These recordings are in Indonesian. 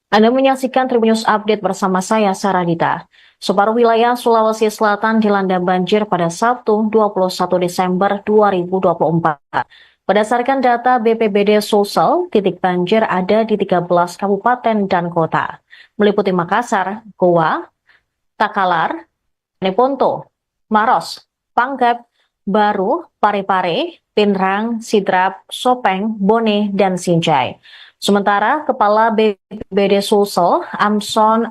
Anda menyaksikan Tribun News Update bersama saya, Saradita. Separuh wilayah Sulawesi Selatan dilanda banjir pada Sabtu 21 Desember 2024. Berdasarkan data BPBD Sulsel, titik banjir ada di 13 kabupaten dan kota, meliputi Makassar, Goa, Takalar, Neponto, Maros, Panggep, Baru, Parepare, Pinrang, Sidrap, Sopeng, Bone, dan Sinjai. Sementara Kepala BPBD Sulsel, Amson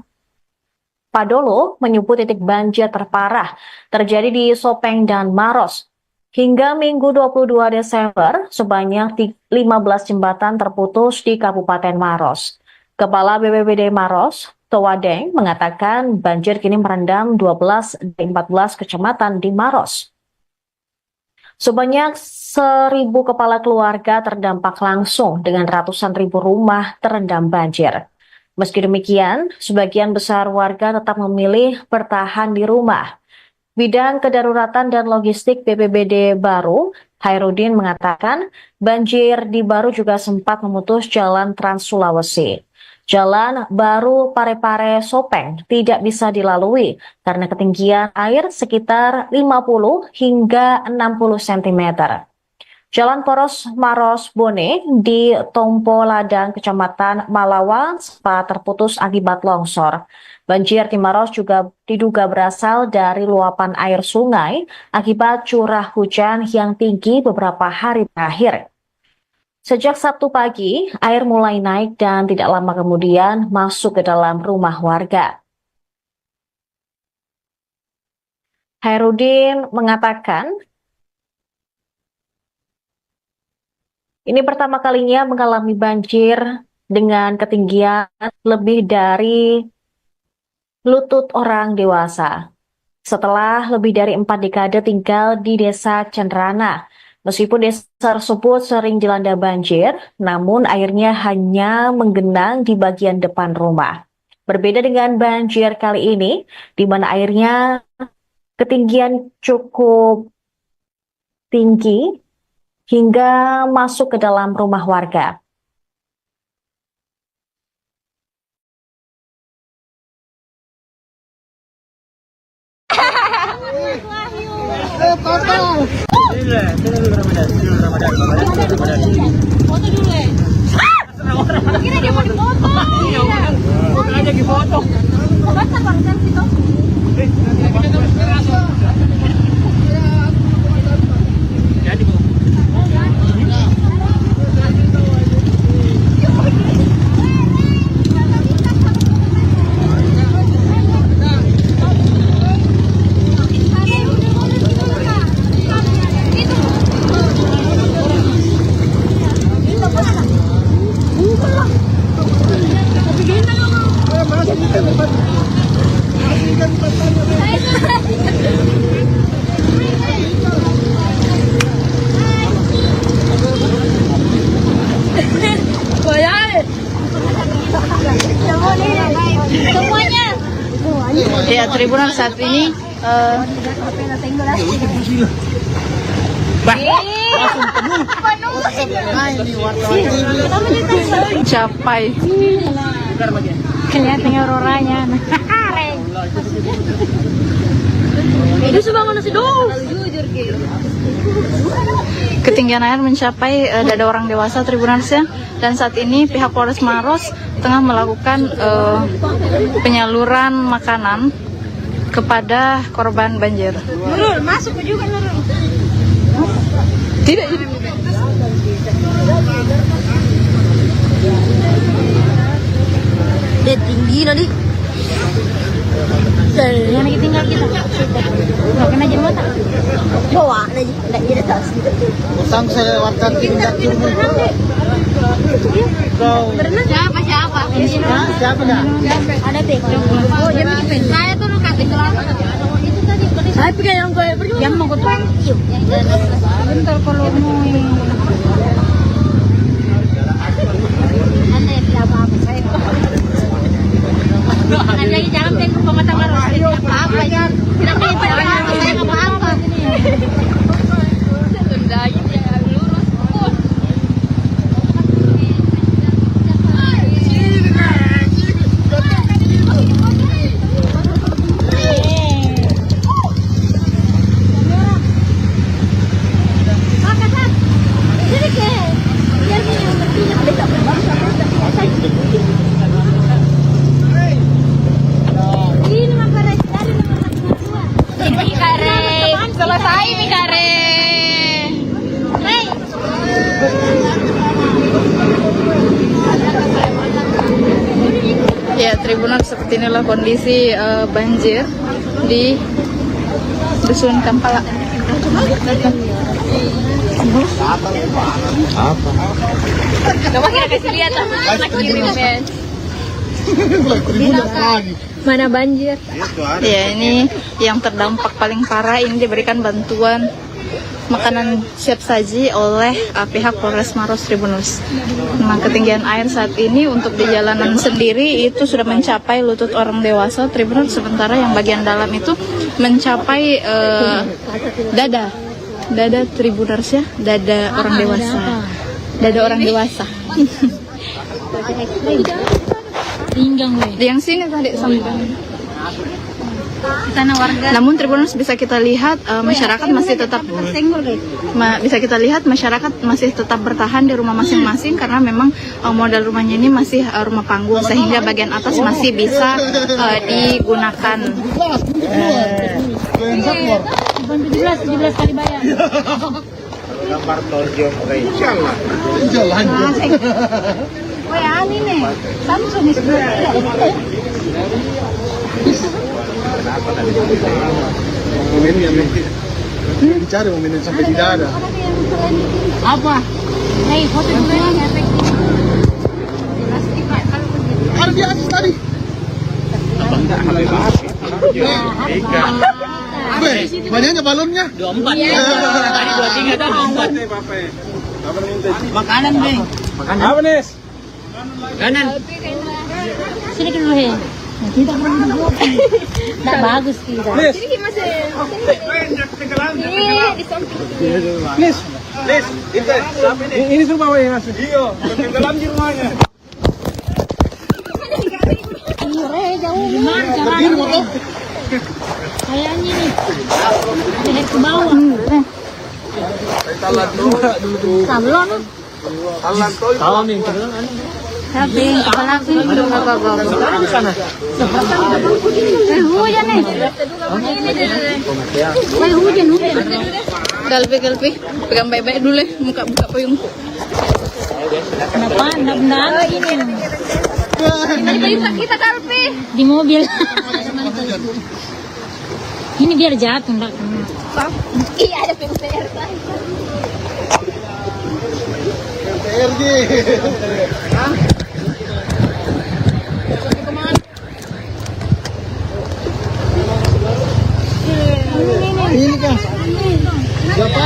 Padolo, menyebut titik banjir terparah terjadi di Sopeng dan Maros. Hingga Minggu 22 Desember, sebanyak 15 jembatan terputus di Kabupaten Maros. Kepala BPBD Maros, Towadeng, mengatakan banjir kini merendam 12 dari 14 kecamatan di Maros. Sebanyak 1.000 kepala keluarga terdampak langsung dengan ratusan ribu rumah terendam banjir. Meski demikian, sebagian besar warga tetap memilih bertahan di rumah. Bidang Kedaruratan dan Logistik BPBD Baru, Hairudin, mengatakan banjir di Baru juga sempat memutus jalan Trans Sulawesi. Jalan Baru Parepare Sopeng tidak bisa dilalui karena ketinggian air sekitar 50 hingga 60 cm. Jalan poros Maros Bone di Tompo Ladang, Kecamatan Malawa, sempat terputus akibat longsor. Banjir di Maros juga diduga berasal dari luapan air sungai akibat curah hujan yang tinggi beberapa hari terakhir. Sejak Sabtu pagi, air mulai naik dan tidak lama kemudian masuk ke dalam rumah warga. Hairudin mengatakan, ini pertama kalinya mengalami banjir dengan ketinggian lebih dari lutut orang dewasa. Setelah lebih dari 4 dekade tinggal di desa Cenrana, meskipun desa tersebut sering dilanda banjir, namun airnya hanya menggenang di bagian depan rumah. Berbeda dengan banjir kali ini, di mana airnya ketinggian cukup tinggi hingga masuk ke dalam rumah warga. Foto dulu ya. Kira dia mau foto. Foto aja di foto. Baca bang selfie tuh. Jadi bu. Ya, Tribunan saat ini capai kelihatannya orangnya. Ketinggian air mencapai dada orang dewasa Tribuners ya. Dan saat ini pihak Polres Maros tengah melakukan penyaluran makanan kepada korban banjir. Nurul, masuk juga Nurul. Tidak. Dia tinggi tadi. Yang lagi tinggal kita. Nggak kena jembatan. Bawa lagi, nggak jadi tas. Usang saya warga tingkat turun. Berenang? Siapa? Siapa dah? Ada deh. Oh, dia bikin. Saya tuh lu kasih kelapa. Itu tadi. Saya pikir yang gue pergi. Yang mau gue tuang. Bentar kalau mau. Ada yang tidak apa-apa saya. Ada lagi jalan tengok pematang arus. Apa ya? Tidak apa-apa. Saya nggak apa-apa. Sendanya jangan lurus. Selesai nih kare. Ya, Tribuners, seperti inilah kondisi banjir di Dusun Kampala. Apa? Coba kita kasih lihat anak kirim men. Lagi. Mana banjir? Ya, ini yang terdampak paling parah. Ini diberikan bantuan makanan siap saji oleh pihak Polres Maros Tribuners. Nah, ketinggian air saat ini untuk di jalanan sendiri itu sudah mencapai lutut orang dewasa Tribuners, sementara yang bagian dalam itu mencapai dada Tribuners ya, dada orang dewasa. Yang sini tadi sampai Sana warga. namun Tribuners bisa kita lihat masyarakat masih tetap masih tetap bertahan di rumah masing-masing karena memang modal rumahnya ini masih rumah panggung sehingga bagian atas masih bisa digunakan. 17 kali bayar. Gambar tonjol insyaallah. Jalan. Wah, ani nih. Samsung ini. Momen yang bicara momen yang sampai tidak ada. Apa? Hei, foto dulu ya, efektif. Ada di atas tadi. Banyaknya balonnya. 24 ya. Tadi 23 tuh 24. Makanan, Bang. Makanan. Apa, Nes? Kanan. Sini dulu, he. Kita berdua. Tak bagus kita. Sini masih. Di samping. Nes. Ini semua Bang, Mas. Iya, tenggelam di rumahnya. Jauh gimana Berdiri motor. kayaknya nih. Lihat ke bawah. Sablon. Tahu nih, Tapi kepala sih di sana. Hujan nih. Hujan. Galpi, pegang baik-baik dulu ya, buka payung. Kenapa? Benar ini. Kita Kalpi di mobil. Ini biar jatuh enggak kena. Iya, ada PMPR. PRG. Ini kan. Siapa?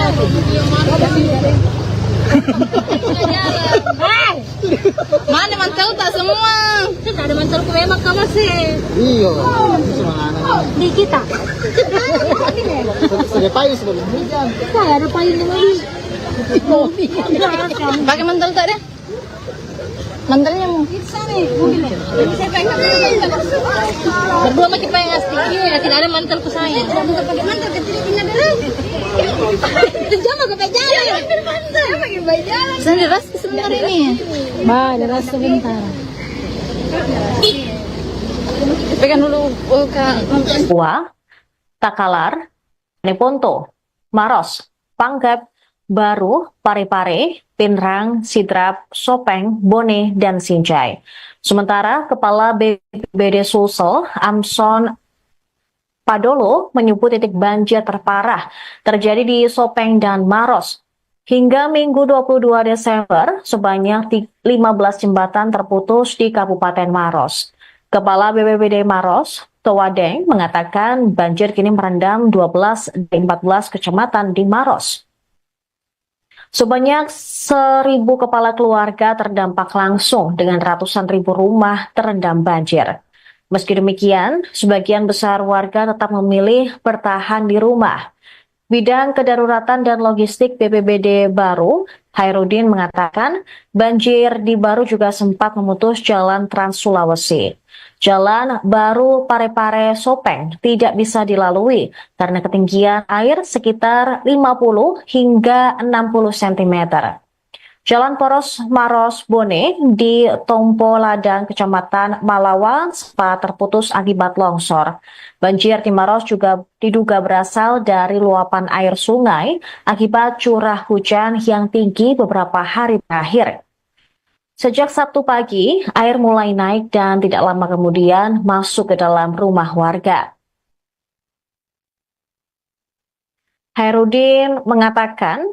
Mana mantel tak semua? Tidak ada mantel ku memang kamu sih. Iya. Ini cuma anak. Di kita. Sudah payung sebelum hujan. Saya ada payung di mobil. Pakai mantel tak deh? Mantelnya mau. Berdua makin pengen astiknya, tidak ada mantelku saya. Tidak pakai mantel kecil ini ada. Jangan pakai jalan. Jangan pakai jalan. Saya diras sebentar ini. Deras sebentar. Pegang dulu Kak. Papua, Takalar, Neponto, Maros, Panggep, Baru, Parepare, Pinrang, Sidrap, Sopeng, Bone, dan Sinjai. Sementara Kepala BPBD Sulsel, Amson Padolo, menyebut titik banjir terparah terjadi di Sopeng dan Maros. Hingga Minggu 22 Desember, sebanyak 15 jembatan terputus di Kabupaten Maros. Kepala BPBD Maros, Towadeng, mengatakan banjir kini merendam 12 dari 14 kecamatan di Maros. Sebanyak 1.000 kepala keluarga terdampak langsung dengan ratusan ribu rumah terendam banjir. Meski demikian, sebagian besar warga tetap memilih bertahan di rumah. Bidang Kedaruratan dan Logistik BPBD Baru, Hairudin mengatakan banjir di Baru juga sempat memutus jalan Trans Sulawesi. Jalan Baru Parepare Sopeng tidak bisa dilalui karena ketinggian air sekitar 50 hingga 60 cm. Jalan poros Maros Bone di Tompo Ladang, Kecamatan Malawan, sempat terputus akibat longsor. Banjir di Maros juga diduga berasal dari luapan air sungai akibat curah hujan yang tinggi beberapa hari terakhir. Sejak Sabtu pagi, air mulai naik dan tidak lama kemudian masuk ke dalam rumah warga. Hairudin mengatakan,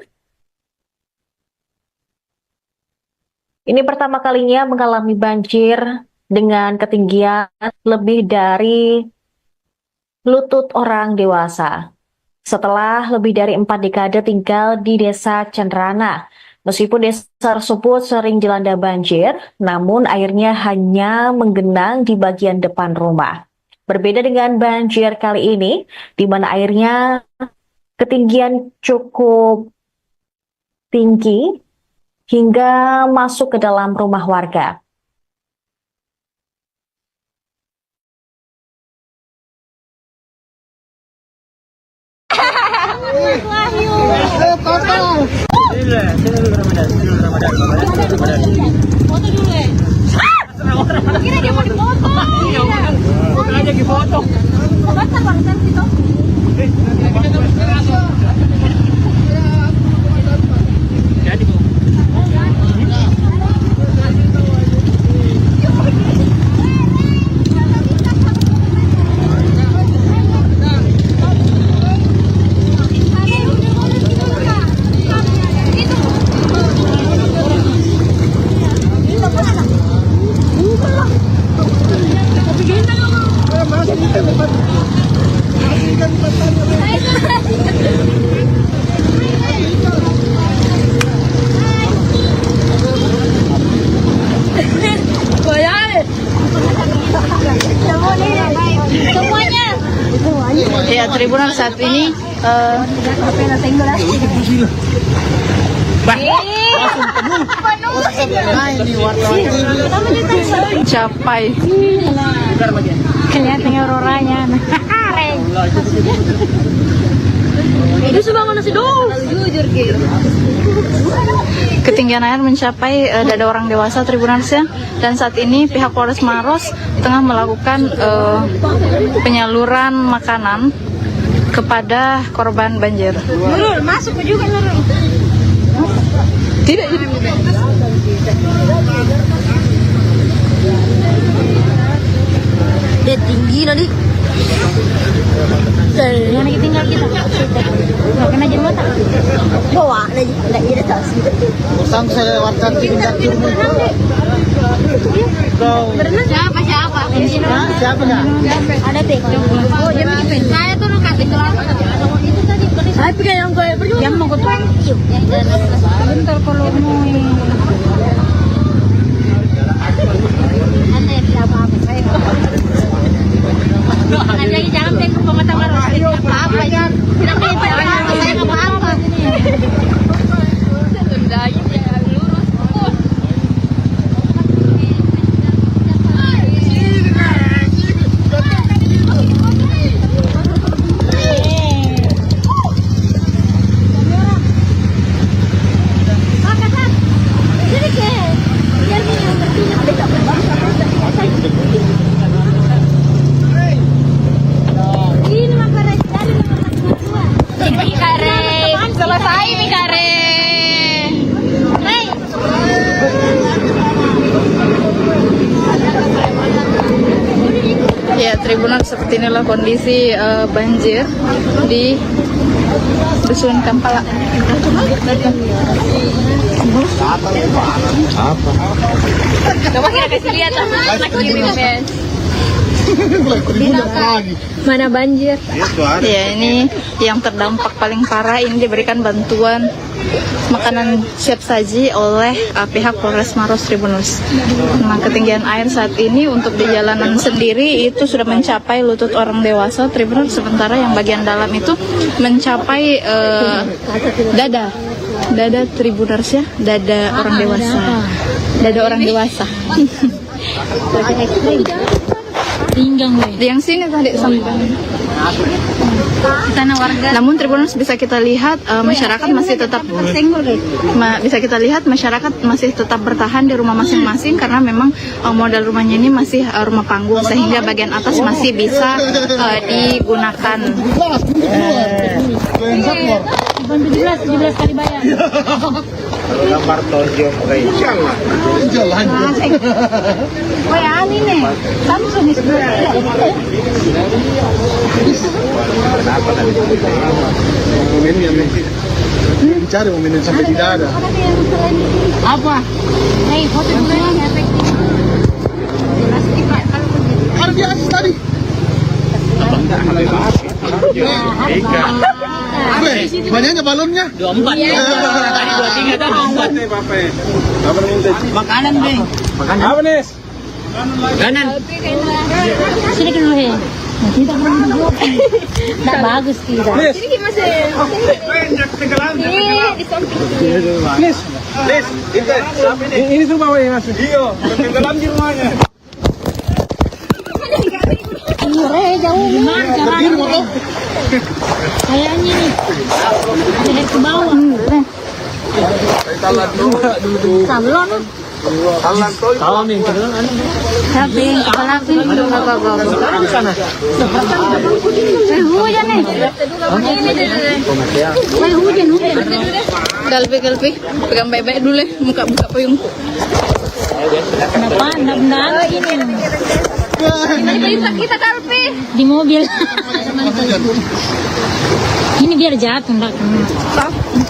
ini pertama kalinya mengalami banjir dengan ketinggian lebih dari lutut orang dewasa. Setelah lebih dari 4 dekade tinggal di desa Cenrana, meskipun desa tersebut sering dilanda banjir, namun airnya hanya menggenang di bagian depan rumah. Berbeda dengan banjir kali ini, di mana airnya ketinggian cukup tinggi hingga masuk ke dalam rumah warga. Foto dulu ya. Kira dia mau dipoto. Foto aja di foto. Foto bangsa itu. Jadi Bu. Ya, Tribunal saat ini capai Kelihatannya auroranya. Itu sebangun nasi dong. Jujur gitu. ketinggian air mencapai dada orang dewasa Tribunalsnya, dan saat ini pihak Polres Maros tengah melakukan penyaluran makanan kepada korban banjir. Nurul, masuk juga Nurul. Tidak, jadi Dia tinggi tadi. Yang lagi tinggal kita. Nggak kena jembatan. Bawa lagi, nggak jadi tas. Usang saya warga tingkat turun. Siapa? Siapa nggak? Ada TikTok. Oh, dia bikin. Saya tuh kasih kelapa. Itu tadi. Saya pikir yang gue pergi. Yang mau ketemu. Bentar kalau mau. Anda yang tidak apa-apa. Saya ada lagi jangan tengok pematang Maros. Apa-apa ya? Tidak apa-apa. Saya nggak apa-apa. Tribunal, seperti inilah kondisi banjir di Dusun Kampala. Coba kita kasih lihat anak kirim guys. lagi. Mana banjir? Ya, ini yang terdampak paling parah. Ini diberikan bantuan makanan siap saji oleh pihak Polres Maros Tribunus. Nah, ketinggian air saat ini untuk di jalanan sendiri itu sudah mencapai lutut orang dewasa Tribunus, sementara yang bagian dalam itu mencapai dada Tribuners ya, dada orang dewasa. Dada orang dewasa. Yang sini tadi sampai tanah warga. Namun Tribuners bisa kita lihat masyarakat masih tetap masyarakat masih tetap bertahan di rumah masing-masing karena memang modal rumahnya ini masih rumah panggung, sehingga bagian atas masih bisa digunakan. 17 kali bayar. Gambar tonjok Insyaallah. Jalan. Wah, ini nih. Samsung ini. Kenapa tadi? Momennya nanti. Dicari momennya sampai tidak ada. Apa? Nih, foto dulu yang efektif. Ada di atas tadi. Banyaknya balonnya. 24 ya. Tadi 23 dan 24. Makanan, Bang. Makanan. Apa, Nis? Kanan. Sini dulu he. Kita berdua. Tak bagus tidak. Sini gimana? Banyak tenggelam. Di samping. Nis, ini tuh bawa yang masuk. Iya, tenggelam di rumahnya. Jauh mana? Berdiri motor. Kayaknya nih. Leher ke bawah. Sablon. Tahu nih, Tapi kepala api. sana. Hujan nih. Hujan. Galpi, pegang baik-baik dulu ya, buka payung. Kenapa? Benar ini. Kita Galpi. Di mobil. Ini biar jatuh enggak kena.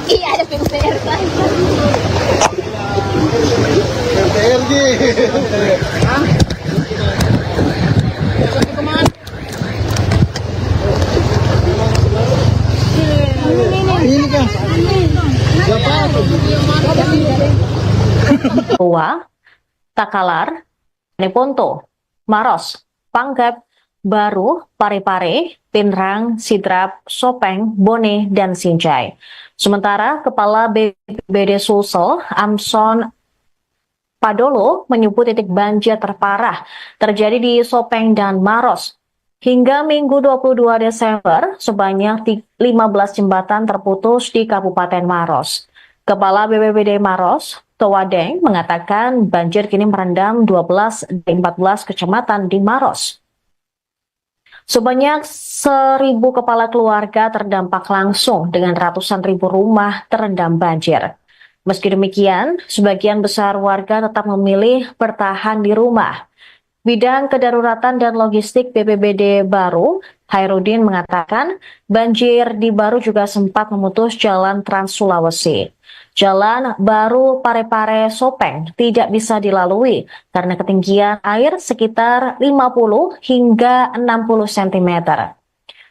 Iya, ada PPR. PRG. Ini kan. Goa, Takalar, Neponto, Maros, Panggap, Baru, Parepare, Pinrang, Sidrap, Sopeng, Bone, dan Sinjai. Sementara Kepala BPBD Sulsel, Amson Padolo, menyebut titik banjir terparah terjadi di Sopeng dan Maros. Hingga Minggu 22 Desember, sebanyak 15 jembatan terputus di Kabupaten Maros. Kepala BPBD Maros, Towadeng, mengatakan banjir kini merendam 12 dari 14 kecamatan di Maros. Sebanyak 1.000 kepala keluarga terdampak langsung dengan ratusan ribu rumah terendam banjir. Meski demikian, sebagian besar warga tetap memilih bertahan di rumah. Bidang Kedaruratan dan Logistik BPBD Baru, Hairudin, mengatakan banjir di Baru juga sempat memutus jalan Trans Sulawesi. Jalan Baru Parepare Sopeng tidak bisa dilalui karena ketinggian air sekitar 50 hingga 60 cm.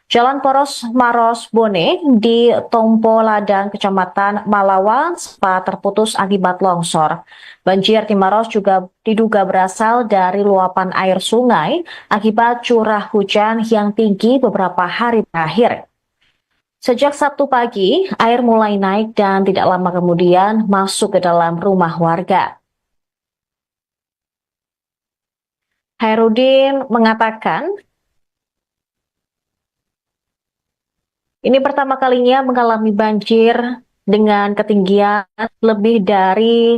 Jalan poros Maros Bone di Tompo Ladang, Kecamatan Malawa, sempat terputus akibat longsor. Banjir di Maros juga diduga berasal dari luapan air sungai akibat curah hujan yang tinggi beberapa hari terakhir. Sejak Sabtu pagi, air mulai naik dan tidak lama kemudian masuk ke dalam rumah warga. Hairudin mengatakan, ini pertama kalinya mengalami banjir dengan ketinggian lebih dari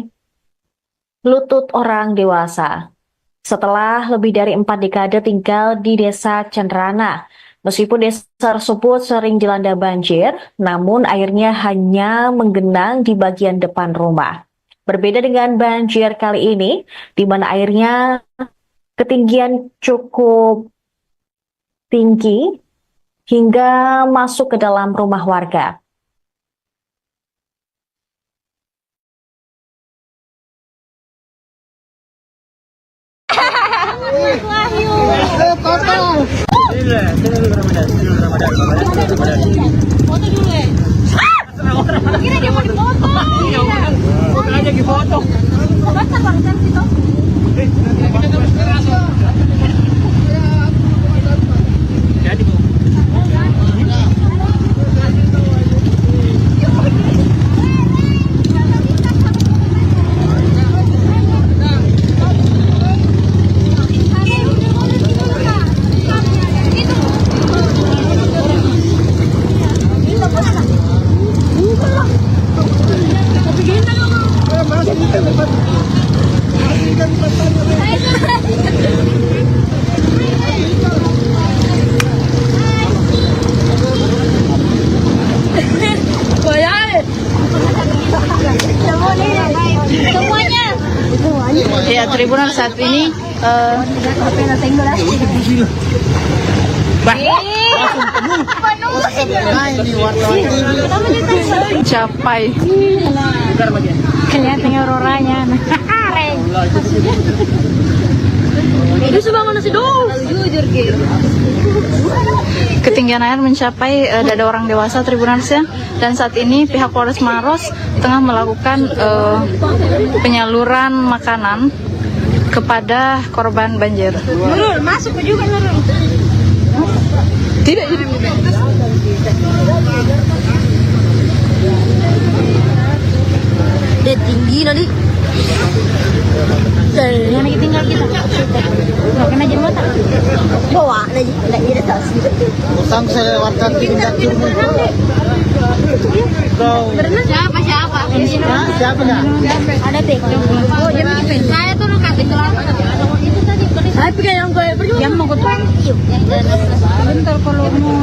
lutut orang dewasa. Setelah lebih dari 4 dekade tinggal di desa Cenrana, meskipun desa tersebut sering dilanda banjir, namun airnya hanya menggenang di bagian depan rumah. Berbeda dengan banjir kali ini, di mana airnya ketinggian cukup tinggi hingga masuk ke dalam rumah warga. Kira dia mau dipoto. Aja di foto. Basta bangsan situ. Jadi Bu. Semuanya. Ya, Tribunal saat ini mencapai Kelihatan auroranya. Itu sebangun nasi dong. Jujur gitu. ketinggian air mencapai dada orang dewasa Tribunalsnya, dan saat ini pihak Polres Maros tengah melakukan penyaluran makanan kepada korban banjir. Nurul, masuk juga Nurul. Tidak jadi Dia tinggi nanti. Yang lagi tinggal kita. Nggak kena jembatan. Bawa lagi, nggak jadi tas. Usang saya lewatkan tingkat curug. Siapa? Siapa dah? Ada teh. Oh, dia bikin. Saya tuh kasih kelapa. Itu tadi. Saya pikir yang gue pergi. Yang mau gue tuh. Bentar kalau mau.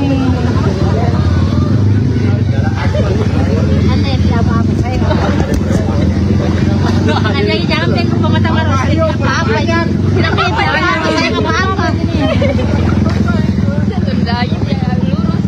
Anda yang tidak apa-apa. Saya Anda jangan main ke pengetahuan apa-apa ya. Tidak main apa-apa. Saya nggak apa-apa. Tundain ya lurus.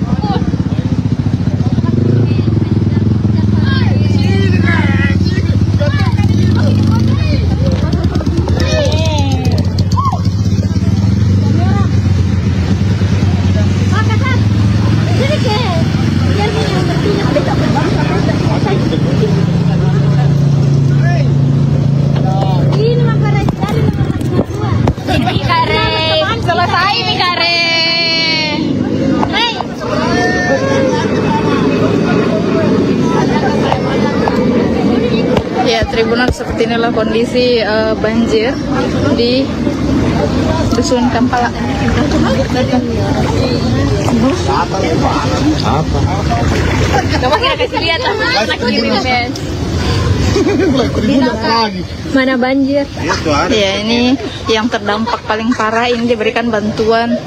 Selesai nih kare. Ya, Tribunal, seperti inilah kondisi banjir di Dusun Kampala. Coba kita kasih lihat lagi. mana banjir. Ya, ini yang terdampak paling parah, ini diberikan bantuan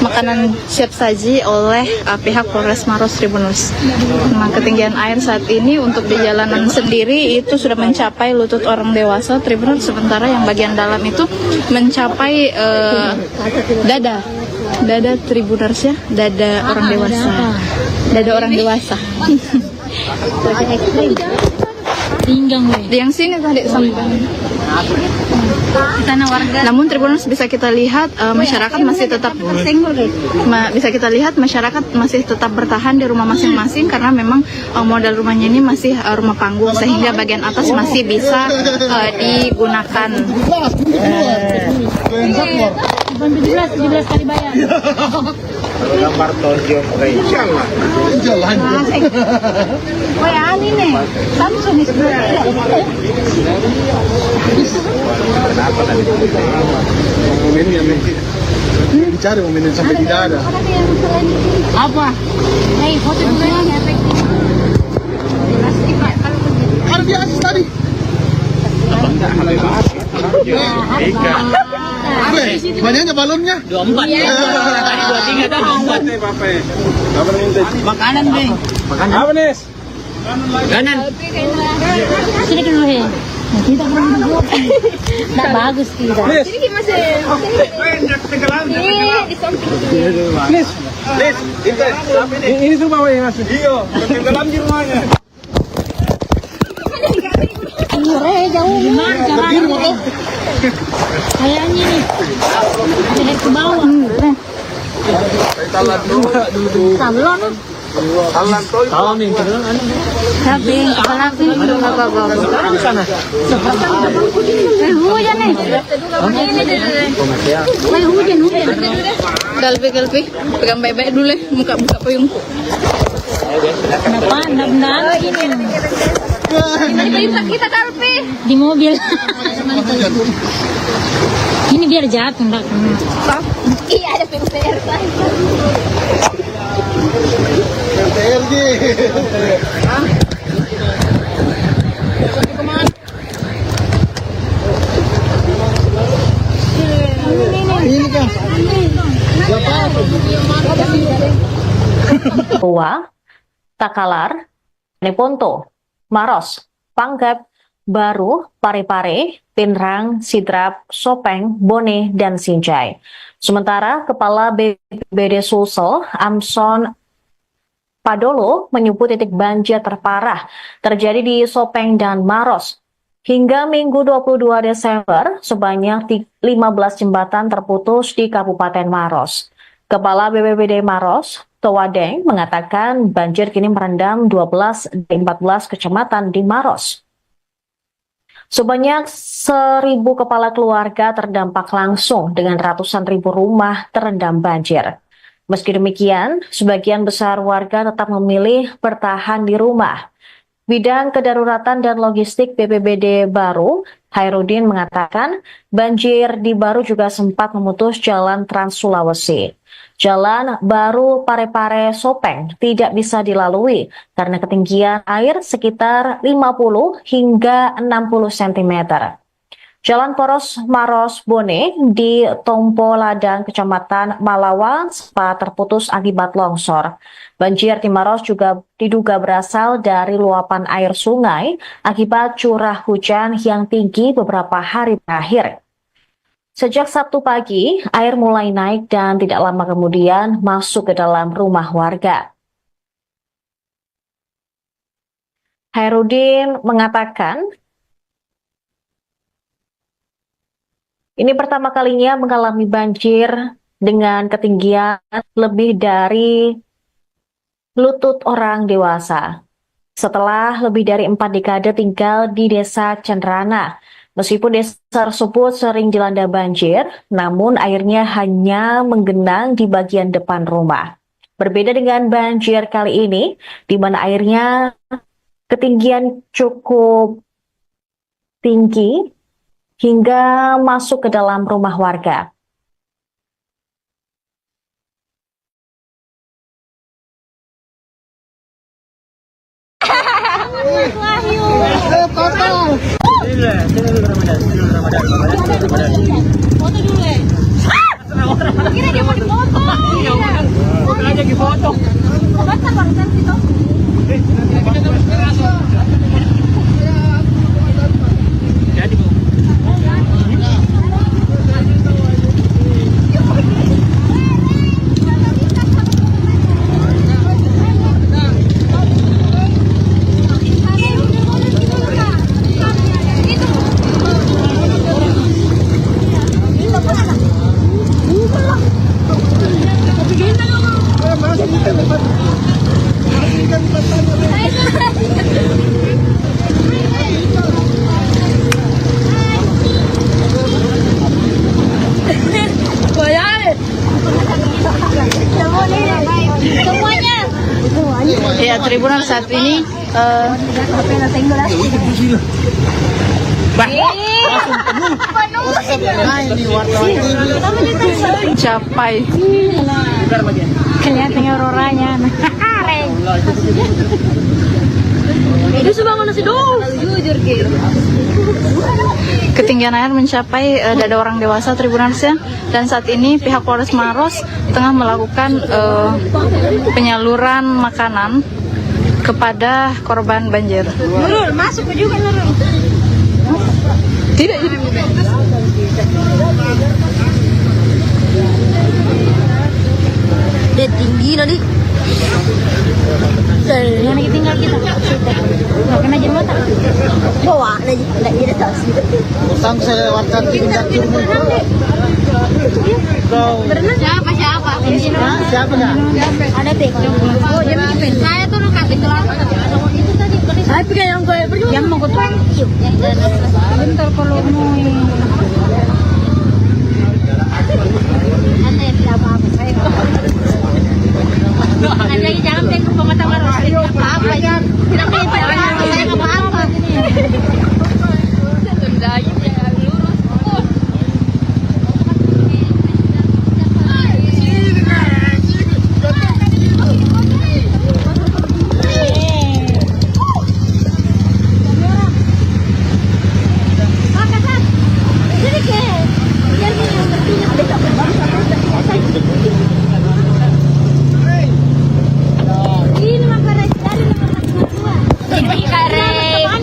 makanan siap saji oleh pihak Polres Maros Tribunus. Nah, ketinggian air saat ini untuk di jalanan sendiri itu sudah mencapai lutut orang dewasa Tribunus, sementara yang bagian dalam itu mencapai dada Tribuners ya, dada orang dewasa. Pinggang Di yang sini tadi sampai tanah warga. Namun Tribuners bisa kita lihat masyarakat masih tetap masih tetap bertahan di rumah masing-masing, karena memang modal rumahnya ini masih rumah panggung, sehingga bagian atas masih bisa digunakan. 17 kali bayar. Gambar tonjok insyaallah. Jalan. Oh ya ini nih. Samsung ini sebenarnya. Kenapa tadi? Momen yang dicari momen yang sampai tidak ada. Apa? Hei, foto dulu ya efektif. Plastik Pak, kalau begitu. Ada di atas tadi. Banyaknya balonnya. 24. Tadi 23 dah 24. Makanan nih. Makanan. Apa nih? Kanan. Sini dulu he. Kita kurang dua. Nggak bagus kita. Ini masih. Tenggelam. Di samping. Please, itu. Ini tuh bawa yang asli. Iya, tenggelam di rumahnya. Jauh gimana caranya? Kayaknya nih. Jadi ke bawah. Sablon. Tahu nih, Tapi kepala api. sana. Hujan nih. Lagi hujan. Galpi, pegang baik-baik dulu, buka payung. Kenapa? Benar ini. Kita Galpi. Di mobil. Ini biar jatuh enggak kena. Iya, ada PUTR kan. RTRG. Ini kan. Tua, Takalar, Neponto, Maros, Panggap, Baru, Parepare, Pinrang, Sidrap, Sopeng, Bone, dan Sinjai. Sementara Kepala BPBD Sulsel, Amson Padolo, menyebut titik banjir terparah terjadi di Sopeng dan Maros. Hingga Minggu 22 Desember, sebanyak 15 jembatan terputus di Kabupaten Maros. Kepala BPBD Maros, Towadeng, mengatakan banjir kini merendam 12 dari 14 kecamatan di Maros. Sebanyak 1.000 kepala keluarga terdampak langsung dengan ratusan ribu rumah terendam banjir. Meski demikian, sebagian besar warga tetap memilih bertahan di rumah. Bidang Kedaruratan dan Logistik BPBD Baru, Hairudin mengatakan banjir di Baru juga sempat memutus jalan Trans Sulawesi. Jalan Baru Parepare Sopeng tidak bisa dilalui karena ketinggian air sekitar 50 hingga 60 cm. Jalan poros Maros Bone di Tompo Ladang, Kecamatan Malawa, sempat terputus akibat longsor. Banjir di Maros juga diduga berasal dari luapan air sungai akibat curah hujan yang tinggi beberapa hari terakhir. Sejak Sabtu pagi, air mulai naik dan tidak lama kemudian masuk ke dalam rumah warga. Hairudin mengatakan, ini pertama kalinya mengalami banjir dengan ketinggian lebih dari lutut orang dewasa. Setelah lebih dari 4 dekade tinggal di desa Cenrana, meskipun desa tersebut sering dilanda banjir, namun airnya hanya menggenang di bagian depan rumah. Berbeda dengan banjir kali ini, di mana airnya ketinggian cukup tinggi hingga masuk ke dalam rumah warga. Foto dulu ya. Kira dia mau dipoto. Foto aja di foto. Baca barusan situ. Jadi Bu. Semuanya. Ya, Tribunal saat ini mencapai Kelihatannya orangnya. Itu sebangun nasi dong. Jujur gitu. ketinggian air mencapai dada orang dewasa Tribunalsnya, dan saat ini pihak Polres Maros tengah melakukan penyaluran makanan kepada korban banjir. Nurul, masuk juga Nurul. Tidak jadi. Dia tinggi tadi. Yang lagi tinggal kita. Nggak kena jembatan. Bawa lagi, nggak jadi tas. Utang saya lewatkan di dapur. Siapa? Siapa dah? Ada teh. Oh, dia main. Saya tuh nukat itu lah. Itu tadi. Saya pikir yang gue pergi. Yang mau gue tuh. Bentar kalau mau. Anda yang tidak apa-apa. Anda jangan tengok pemata maros. Tidak apa-apa ya. Tidak apa-apa. Saya nggak apa-apa.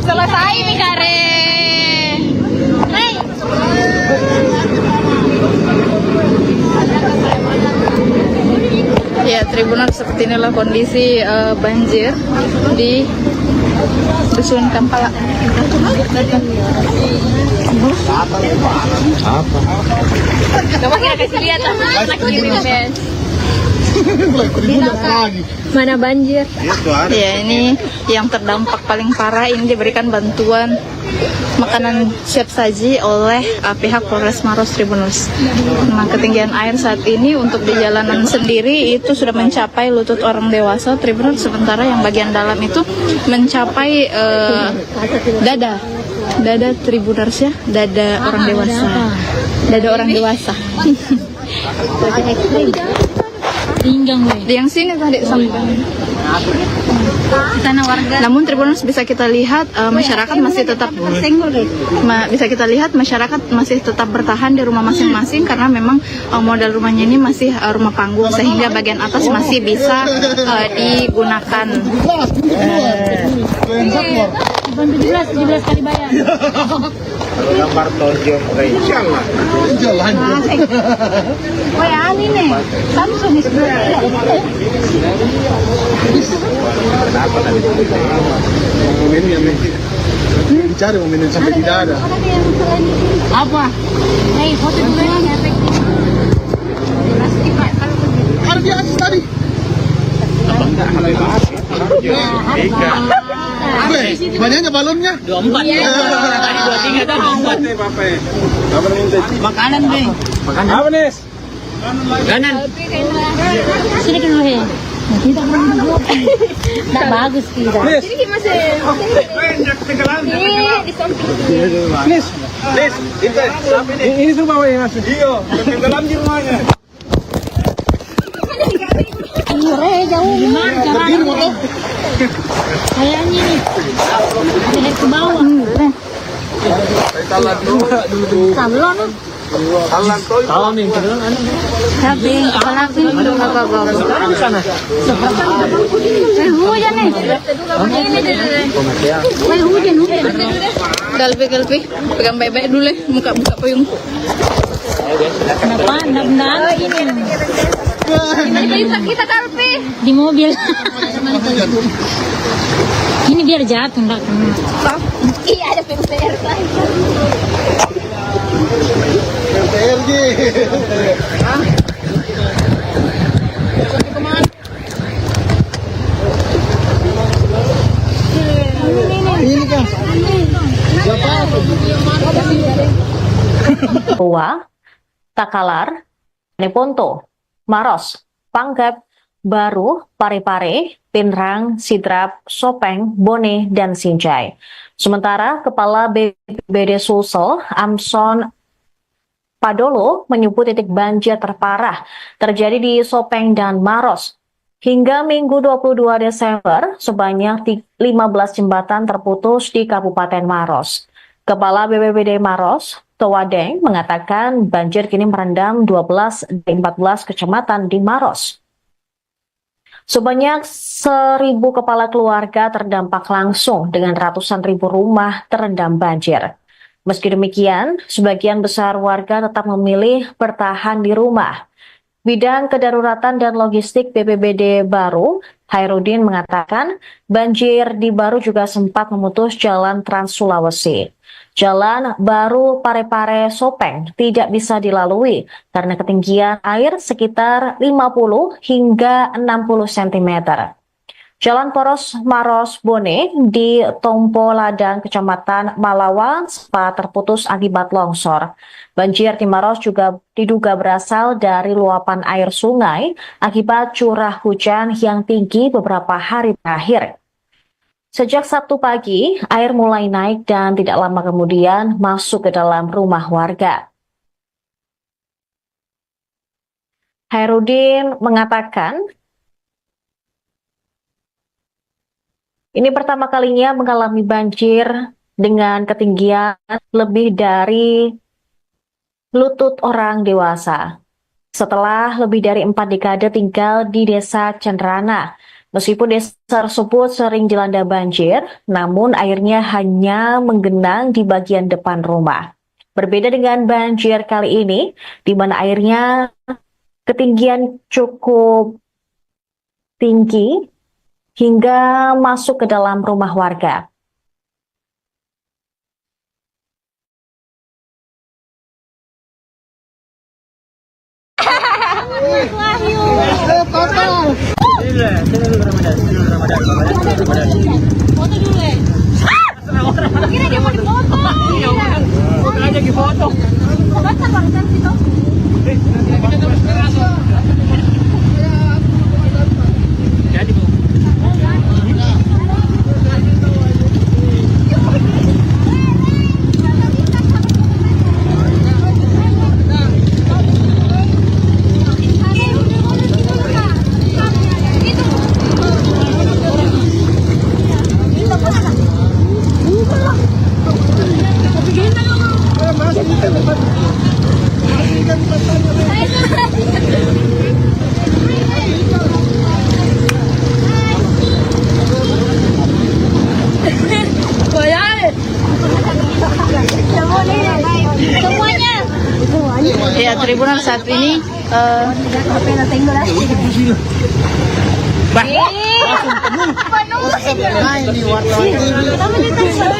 Selesai nih Kare. Ya, Tribunal, seperti inilah kondisi banjir di Dusun Kampala. Coba kita kasih lihat mana banjir. Ya, ini yang terdampak paling parah. Ini diberikan bantuan makanan siap saji oleh pihak Polres Maros Tribunus. Nah, ketinggian air saat ini untuk di jalanan sendiri itu sudah mencapai lutut orang dewasa Tribunus, sementara yang bagian dalam itu mencapai dada Tribuners ya, dada orang dewasa. Pinggang gue. Yang sini tadi sampai Tanah warga. namun Tribuners bisa kita lihat masyarakat masih tetap masih tetap bertahan di rumah masing-masing karena memang modal rumahnya ini masih rumah panggung, sehingga bagian atas masih bisa digunakan. 17 kali bayar. Gambar tonjok insyaallah. Jalan. Woi, ani nih. Samsung itu. Kenapa tadi? Momen yang dicari momen yang sampai tidak ada. Apa? Hei, foto dulu ya, efektif. Plastik Pak, kalau begitu. Ada di atas tadi. Banyaknya balonnya. 24. Tadi 23 dah 24. Makanan deh. Makanan. Apa, Nis? Kanan. Sini dulu ya. Kita kurang dulu. Nggak bagus kita. Nis. Nis. Nis, itu. Ini tuh bawa yang masuk. Iya, tenggelam di rumahnya. Jauh gimana Berdiri motor. kayaknya nih. Lihat ke bawah. Sablon. Tahu nih, Tapi yang kepala api. Hujan nih. Hujan. Galpi, pegang baik-baik dulu ya, buka payung. Kenapa? Enggak ini. Kita Galpi. Di mobil. Ini biar jatuh enggak kena. Iya, ada PPR kan. PRG. Ini kan. Siapa? Tua, Takalar, Neponto, Maros, Pangkep, Baru, Parepare, Pinrang, Sidrap, Sopeng, Bone, dan Sinjai. Sementara Kepala BPBD Sulsel, Amson Padolo, menyebut titik banjir terparah terjadi di Sopeng dan Maros. Hingga Minggu 22 Desember, sebanyak 15 jembatan terputus di Kabupaten Maros. Kepala BPBD Maros, Towadeng, mengatakan banjir kini merendam 12 dari 14 kecamatan di Maros. Sebanyak 1.000 kepala keluarga terdampak langsung dengan ratusan ribu rumah terendam banjir. Meski demikian, sebagian besar warga tetap memilih bertahan di rumah. Bidang Kedaruratan dan Logistik BPBD Baru, Hairudin mengatakan banjir di Baru juga sempat memutus jalan Trans Sulawesi. Jalan Baru Parepare Sopeng tidak bisa dilalui karena ketinggian air sekitar 50 hingga 60 cm. Jalan Poros Maros Bone di Tompo Ladang, Kecamatan Malawa, sempat terputus akibat longsor. Banjir di Maros juga diduga berasal dari luapan air sungai akibat curah hujan yang tinggi beberapa hari terakhir. Sejak Sabtu pagi, air mulai naik dan tidak lama kemudian masuk ke dalam rumah warga. Hairudin mengatakan, ini pertama kalinya mengalami banjir dengan ketinggian lebih dari lutut orang dewasa. Setelah lebih dari 4 dekade tinggal di desa Cenrana, meskipun desa tersebut sering dilanda banjir, namun airnya hanya menggenang di bagian depan rumah. Berbeda dengan banjir kali ini, di mana airnya ketinggian cukup tinggi hingga masuk ke dalam rumah warga. Foto dulu ya. Kira dia mau dipoto. Aja di foto. Baca bangsa situ. Jadi Bu. Ya, Tribunal saat ini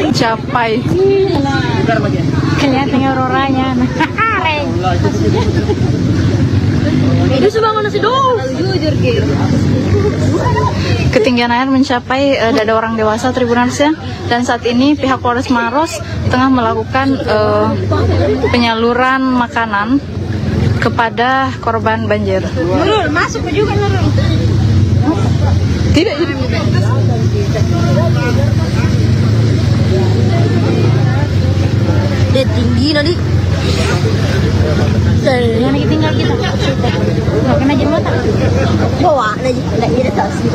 mencapai Kelihatan orangnya. Itu sebangun nasi dong. Jujur gitu. ketinggian air mencapai dada orang dewasa Tribunalsnya, dan saat ini pihak Polres Maros tengah melakukan penyaluran makanan kepada korban banjir. Nurul, masuk juga Nurul. Tidak. Dia tinggi nanti. Yang lagi tinggal kita. Nggak kena jembatan. Bawa lagi, nggak ada taksi.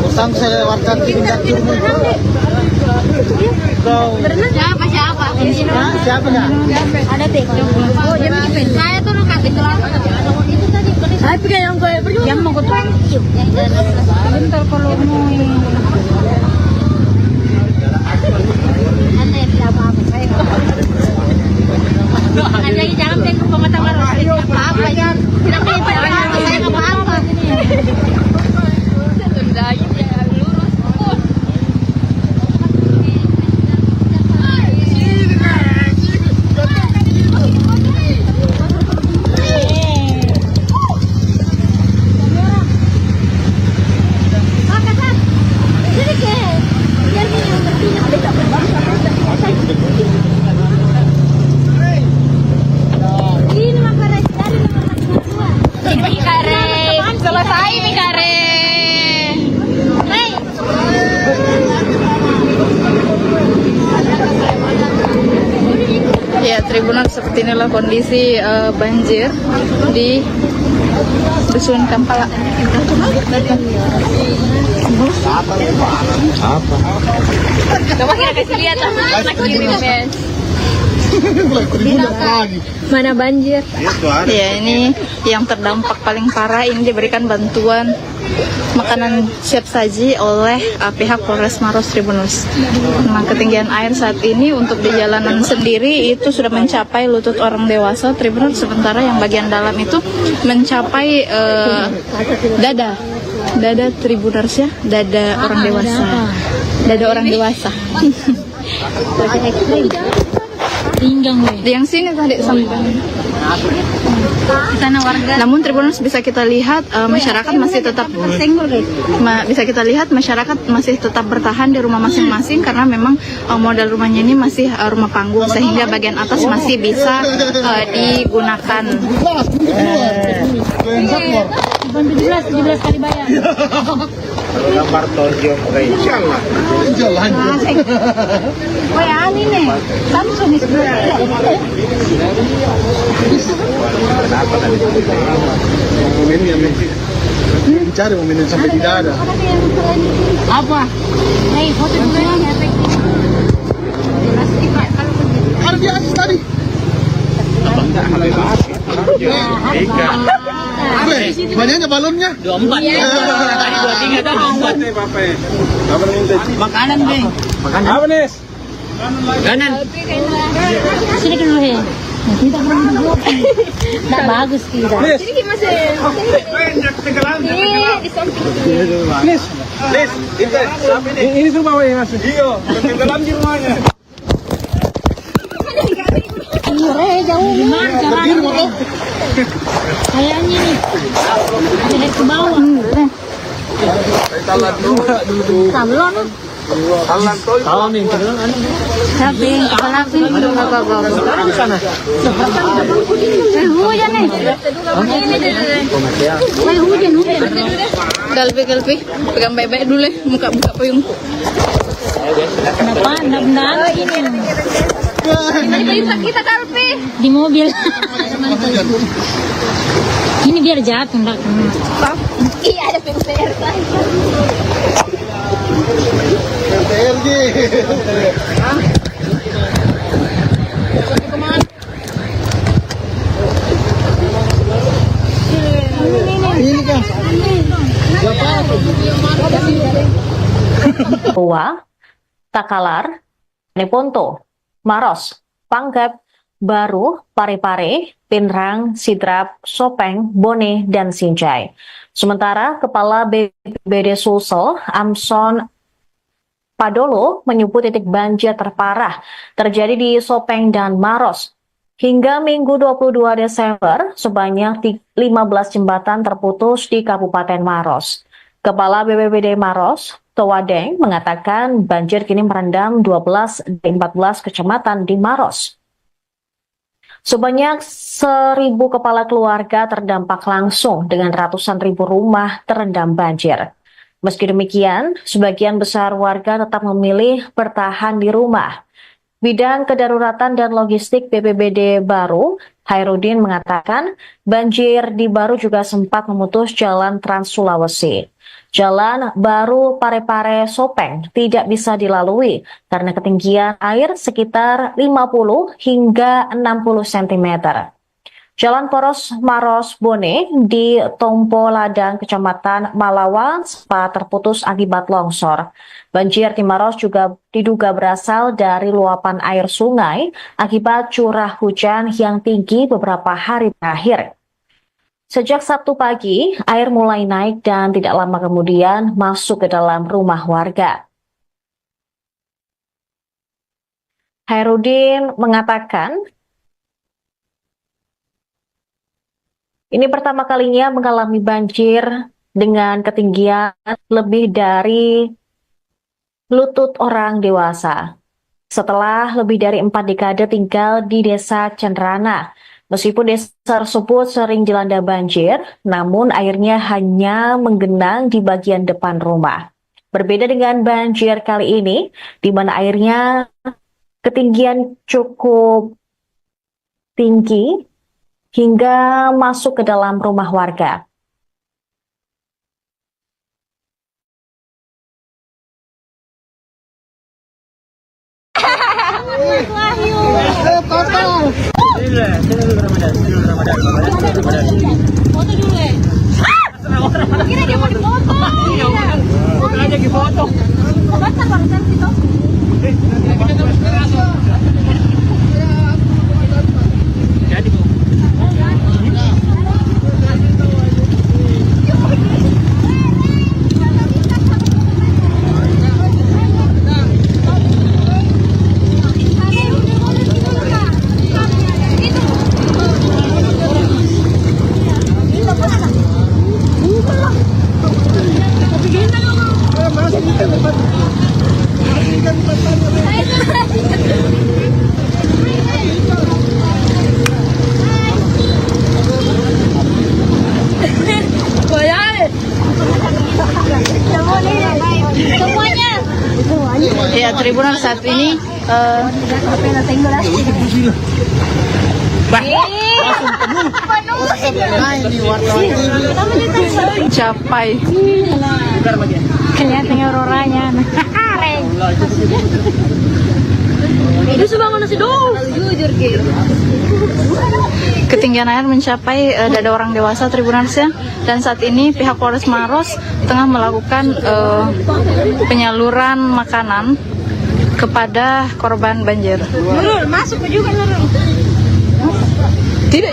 Usang saya lewatkan tingkat turun. Berenang siapa? Siapa dah? Ada teh. Oh, dia main. Saya tuh nak kasih celana. Itu tadi. Saya pikir yang gue pergi. Yang mau gue tangkap. Bentar kalau mau. Anda yang tidak apa-apa. Saya Anda jangan tengok pengetahuan tidak apa-apa ya. Tidak apa-apa. Saya nggak apa-apa. Ya, Tribunal, seperti inilah kondisi banjir di Dusun Kampala. Coba kita kasih lihat anak ini, Tribunnya lagi. Mana banjir? Ya, ini yang terdampak paling parah ini diberikan bantuan makanan siap saji oleh pihak Polres Maros Tribunus. Nah, ketinggian air saat ini untuk di jalanan sendiri itu sudah mencapai lutut orang dewasa Tribunus, sementara yang bagian dalam itu mencapai dada Tribuners ya, dada orang dewasa. Pinggang weh. Yang sini tadi sampai Sana warga. namun Tribuners bisa kita lihat masyarakat masih tetap masih tetap bertahan di rumah masing-masing karena memang modal rumahnya ini masih rumah panggung sehingga bagian atas masih bisa digunakan. 17 kali bayar. Gambar tonjok, insyaallah. Jalan. Woi, ani nih. Samsung itu. Kenapa tadi? Momennya dicari momennya sampai tidak ada. Apa? Hei, foto dulu ya. Ada di atas tadi. Ikan. Banyaknya balonnya. 24 ya. Tadi 23 dah 24. Makanan nih. Makanan. Apa nih? Kanan. Sini dulu he. Kita kurang dulu. Tak bagus kita. Sini masih. Banyak tenggelam. Di samping. Nis, ini rumah ya Mas. Iya, tenggelam di rumahnya. Jauh gimana Berdiri motor. kayaknya nih. Jadi ke bawah. Sablon. Tahu nih, Sabi, kepala api. sana. Hujan nih. Hujan. Galpi, pegang baik-baik dulu buka payung. Kenapa? Benar ini. Kita Galpi. Di mobil. Ini biar jatuh enggak kena. Iya, ada PUPR. PRG. Ini kan. Tua, Takalar, Neponto, Maros, Panggap, Baru, Parepare, Pinrang, Sidrap, Sopeng, Bone, dan Sinjai. Sementara Kepala BPBD Sulsel, Amson Padolo, menyebut titik banjir terparah terjadi di Sopeng dan Maros. Hingga Minggu 22 Desember, sebanyak 15 jembatan terputus di Kabupaten Maros. Kepala BPBD Maros, Towadeng, mengatakan banjir kini merendam 12 dari 14 kecamatan di Maros. Sebanyak 1.000 kepala keluarga terdampak langsung dengan ratusan ribu rumah terendam banjir. Meski demikian, sebagian besar warga tetap memilih bertahan di rumah. Bidang Kedaruratan dan Logistik BPBD Baru, Hairudin mengatakan banjir di Baru juga sempat memutus jalan Trans Sulawesi. Jalan Baru Parepare Sopeng tidak bisa dilalui karena ketinggian air sekitar 50 hingga 60 cm. Jalan poros Maros Bone di Tompo Ladang, Kecamatan Malawan, sempat terputus akibat longsor. Banjir di Maros juga diduga berasal dari luapan air sungai akibat curah hujan yang tinggi beberapa hari terakhir. Sejak Sabtu pagi, air mulai naik dan tidak lama kemudian masuk ke dalam rumah warga. Hairudin mengatakan, ini pertama kalinya mengalami banjir dengan ketinggian lebih dari lutut orang dewasa. Setelah lebih dari 4 dekade tinggal di desa Cenrana, meskipun desa tersebut sering dilanda banjir, namun airnya hanya menggenang di bagian depan rumah. Berbeda dengan banjir kali ini, di mana airnya ketinggian cukup tinggi hingga masuk ke dalam rumah warga. Foto dulu ya. Kira dia mau dipoto. Bukan aja di foto. Basta barusan situ. Jadi Bu. Semuanya. Ya, Tribunal saat ini mencapai Kelihatannya orangnya. Itu sebangun nasi dong. Jujur gitu. ketinggian air mencapai dada orang dewasa Tribunalsnya, dan saat ini pihak Polres Maros tengah melakukan penyaluran makanan kepada korban banjir. Nurul, masuk juga Nurul. Tidak,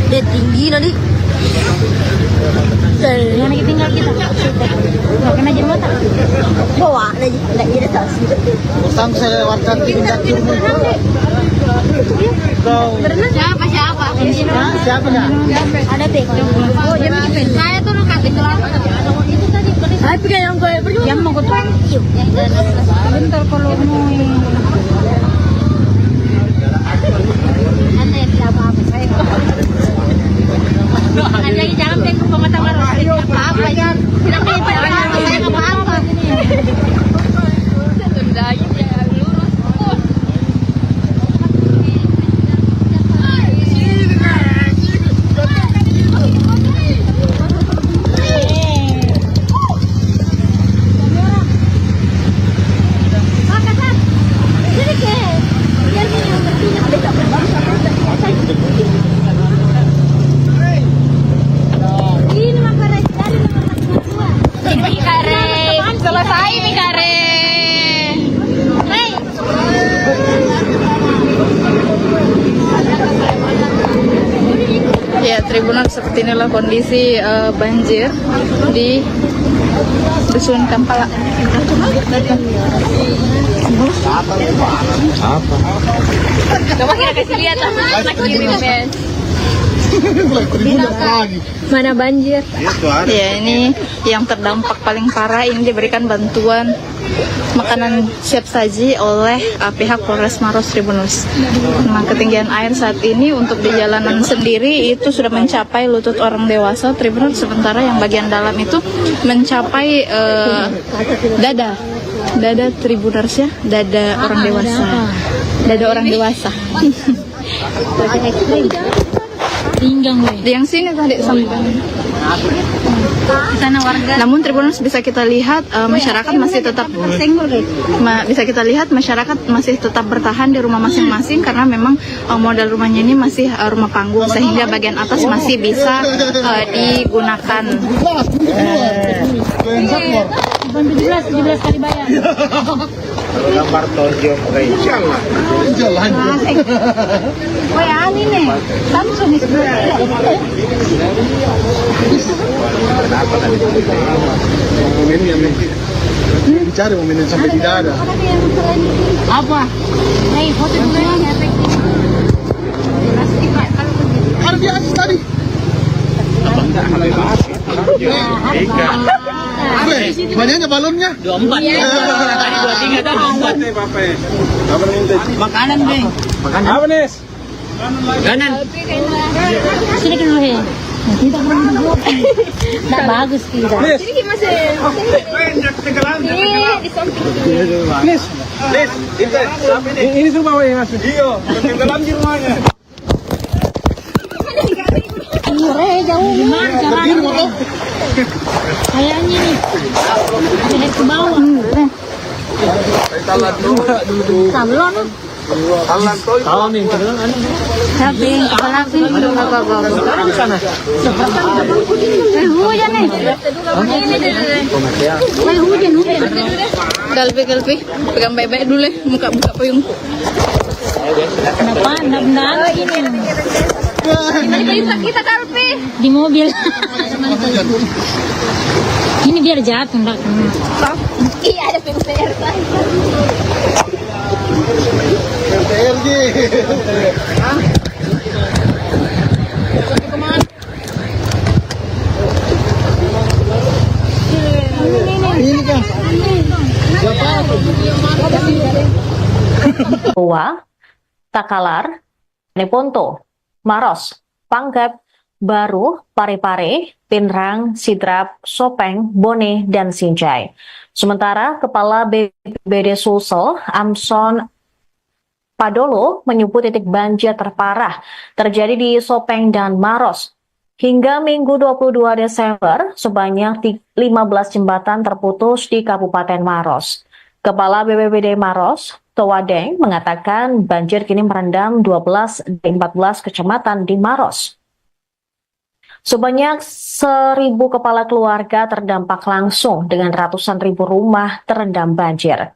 Dia tinggi nanti. Yang lagi tinggal kita. Nggak kena jembatan. Bawa lagi, nggak jadi taksi. Utang saya lewatkan tingkat Berenang siapa? siapa dah? Ada teh. Oh, jam saya tuh kasih kelapa. Itu tadi. Saya pikir yang gue pergi. Yang mau gue tuang. Bentar kalau mau. Anda yang tidak apa-apa. Saya Anda jangan pengen ke pengetahuan apa-apa ya. Tidak pengen apa-apa. Saya apa-apa. Selesai nih kare. ya Tribunal, seperti inilah kondisi banjir di Dusun Kampala. Coba kita kasih lihat anak kirim men. lagi. Mana banjir? Ya, ini yang terdampak paling parah, ini diberikan bantuan makanan siap saji oleh pihak Polres Maros Tribunus. Nah, ketinggian air saat ini untuk di jalanan sendiri itu sudah mencapai lutut orang dewasa Tribunus, sementara yang bagian dalam itu mencapai dada Tribuners ya, dada orang dewasa. Pinggang gue. Yang sini tadi sampai Sana warga. namun Tribuners bisa kita lihat masyarakat masih tetap masih tetap bertahan di rumah masing-masing, karena memang modal rumahnya ini masih rumah panggung, sehingga bagian atas masih bisa digunakan. 17 kali bayar. Gambar tonjok insyaallah. Jalan. Woi, ani nih. Langsung nih. Kenapa tadi? Momen yang dicari momen yang sampai tidak ada. Apa? Nih, foto dulu ya. Ada di atas tadi. Banyaknya balonnya. 24. Tadi 23 dah 24. Makanan deh. Makanan. Apa, Nis? Kanan. Sini dulu he. Kita kurang dulu. Nggak bagus kita. Nis. Sini masih. Di samping. Nis, itu siapa ini? Ini semua yang masuk. Iya, tenggelam di rumahnya. Jauh gimana Berdiri motor. kayaknya nih. Naik ke bawah. Sablon. Tahu nih, kadang anu. Sabi, kepala api. Sekarang sana. Hujan nih. Hujan. Galpi, pegang baik-baik dulu, buka payung. Kenapa? Benar ini. Kita Galpi. Di mobil. Ini biar jatuh enggak kena. Iya, ada PUTR. RTLG. Ini kan. Goa, Takalar, Neponto, Maros, Panggep, Baru, Parepare, Pinrang, Sidrap, Sopeng, Bone, dan Sinjai. Sementara Kepala BPBD Sulsel, Amson Padolo, menyebut titik banjir terparah terjadi di Sopeng dan Maros. Hingga Minggu 22 Desember, sebanyak 15 jembatan terputus di Kabupaten Maros. Kepala BPBD Maros, Towadeng, mengatakan banjir kini merendam 12 dari 14 kecamatan di Maros. Sebanyak 1.000 kepala keluarga terdampak langsung dengan ratusan ribu rumah terendam banjir.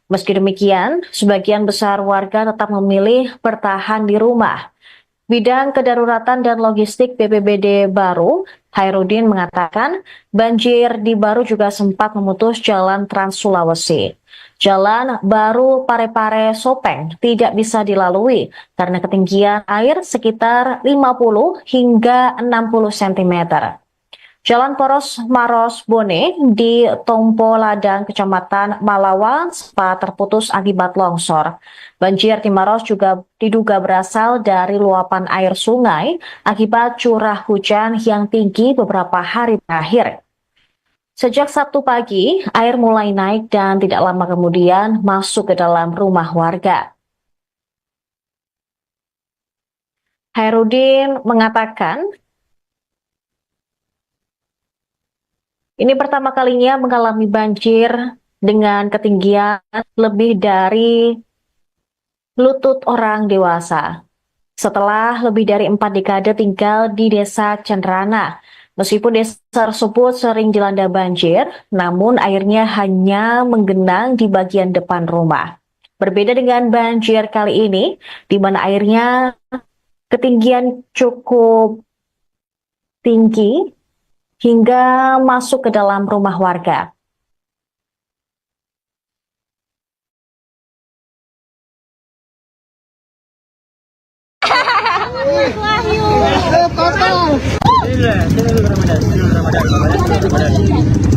Meski demikian, sebagian besar warga tetap memilih bertahan di rumah. Bidang Kedaruratan dan Logistik BPBD Baru, Hairudin mengatakan banjir di Baru juga sempat memutus jalan Trans Sulawesi. Jalan Baru Parepare Sopeng tidak bisa dilalui karena ketinggian air sekitar 50 hingga 60 cm. Jalan poros Maros Bone di Tompo Ladang, Kecamatan Malawa, sempat terputus akibat longsor. Banjir di Maros juga diduga berasal dari luapan air sungai akibat curah hujan yang tinggi beberapa hari terakhir. Sejak Sabtu pagi, air mulai naik dan tidak lama kemudian masuk ke dalam rumah warga. Hairudin mengatakan, ini pertama kalinya mengalami banjir dengan ketinggian lebih dari lutut orang dewasa. Setelah lebih dari 4 dekade tinggal di desa Cenrana, meskipun desa tersebut sering dilanda banjir, namun airnya hanya menggenang di bagian depan rumah. Berbeda dengan banjir kali ini, di mana airnya ketinggian cukup tinggi hingga masuk ke dalam rumah warga.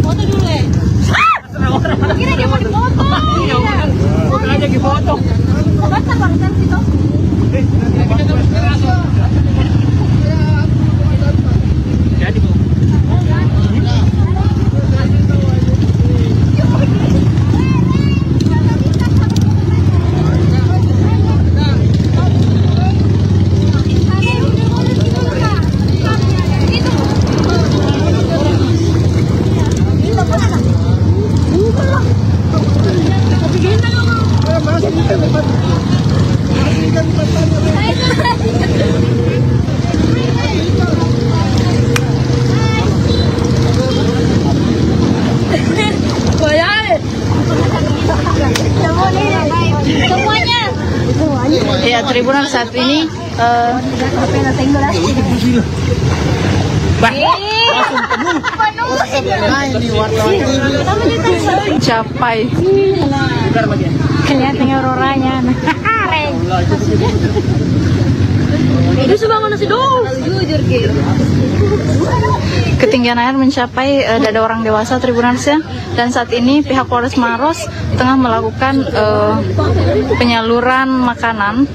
Foto dulu ya. Kira dia mau dipoto. Bukan aja di foto. Basta bangsan situ. Jadi Bu. Semuanya. Ya, Tribunal saat ini capai Kelihatan auroranya. Itu sebangun nasi dong. Jujur gitu. ketinggian air mencapai dada orang dewasa Tribunalsnya, dan saat ini pihak Polres Maros tengah melakukan penyaluran makanan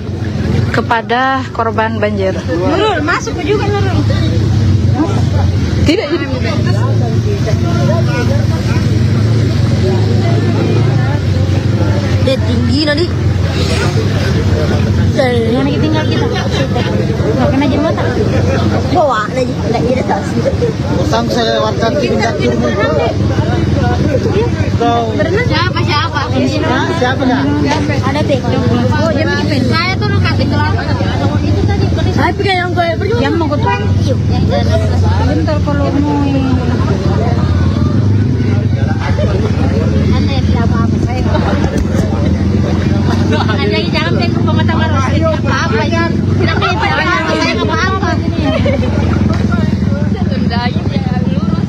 kepada korban banjir. Nurul, masuk juga Nurul. Tidak jadi. Dia tinggi nanti. Yang lagi tinggal kita. Nggak kena jembatan. Bawa aja, nggak ada tas. Utang saya lewatkan di Siapa? Siapa dah? Ada teh. Oh, dia main. Saya tuh lu kasih kelapa. Itu tadi. Saya pikir yang gue pergi. Yang mau gue tuh. Bentar kalau mau. Anda yang tidak apa-apa. Saya Anda jangan main ke pematang arus. Tidak apa-apa. Tidak main apa-apa. Saya nggak apa-apa. Tunda aja lurus.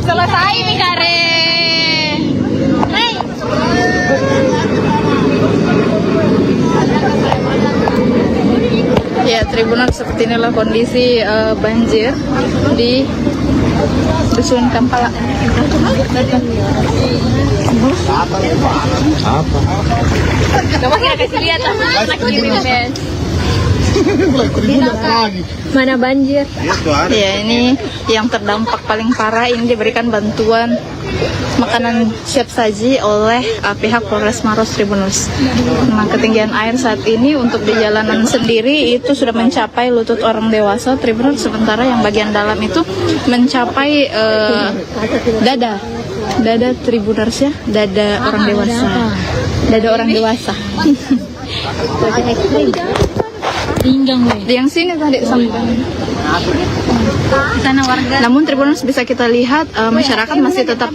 Selesai nih kare. Ya, Tribunal, seperti inilah kondisi banjir di Dusun Kampala. Coba kita kasih lihat Lagi. mana banjir. Ya, ini yang terdampak paling parah. Ini diberikan bantuan makanan siap saji oleh pihak Polres Maros Tribunus. Nah, ketinggian air saat ini untuk di jalanan sendiri itu sudah mencapai lutut orang dewasa Tribunus, sementara yang bagian dalam itu mencapai dada Tribuners ya, dada orang dewasa. Pinggang Yang sini tadi sampai sana warga. Namun Tribuners, bisa kita lihat masyarakat masih tetap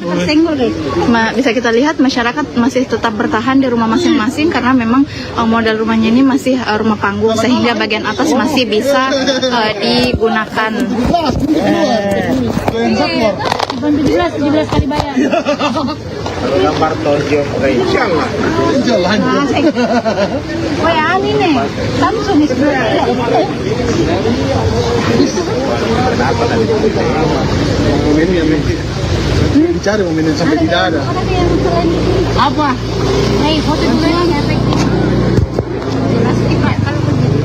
masyarakat masih tetap bertahan di rumah masing-masing karena memang modal rumahnya ini masih rumah panggung, sehingga bagian atas masih bisa digunakan. 17 kali bayar. Gambar tonjok insyaallah. Oh ya ini nih. Samsung itu. Kenapa tadi? Momennya dicari momennya sampai tidak ada. Apa? Hei, foto dulu ya.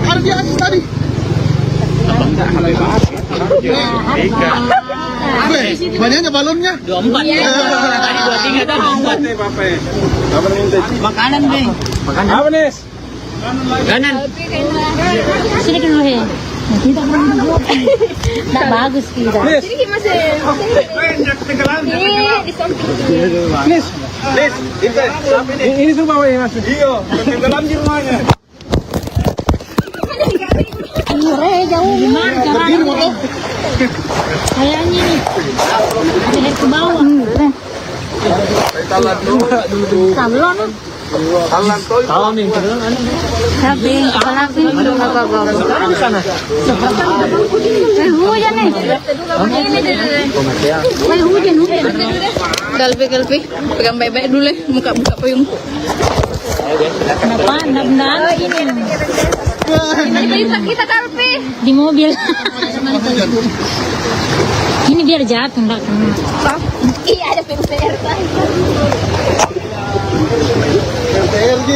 Ada di atas tadi. Banyaknya balonnya. 24. Tadi 23 dah 24. Makanan deh. Makanan. Apa nih? Kanan. Sini dulu he. Kita kurang dulu. Tak bagus kita. Sini masih. Di samping. Please, ini semua Mas. Iya, tenggelam di rumahnya. Jauh gimana caranya? Kayaknya nih. Lihat ke bawah. Sablon. Tahu nih, Tapi kepala api. di sana. Hujan nih. Hujan. Galpi, pegang baik-baik dulu, buka payung. Kenapa? Enggak ini. Kita Galpi. Di mobil. Ini biar jatuh enggak kena. Iya, ada PUPR. RTLG.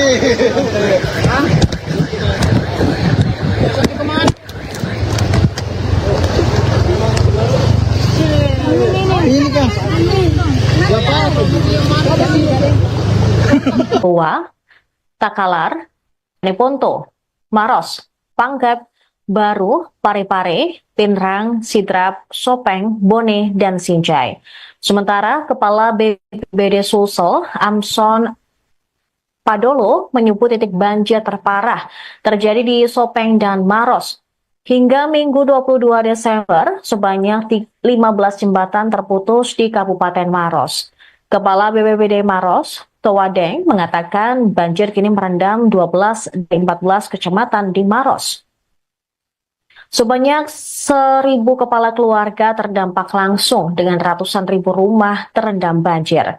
Ini kan. Tua, Takalar, Neponto, Maros, Panggap, Baru, Parepare, Pinrang, Sidrap, Sopeng, Bone, dan Sinjai. Sementara Kepala BPBD Sulsel, Amson Padolo, menyebut titik banjir terparah terjadi di Sopeng dan Maros. Hingga Minggu 22 Desember, sebanyak 15 jembatan terputus di Kabupaten Maros. Kepala BPBD Maros, Towadeng, mengatakan banjir kini merendam 12 dari 14 kecamatan di Maros. Sebanyak 1.000 kepala keluarga terdampak langsung dengan ratusan ribu rumah terendam banjir.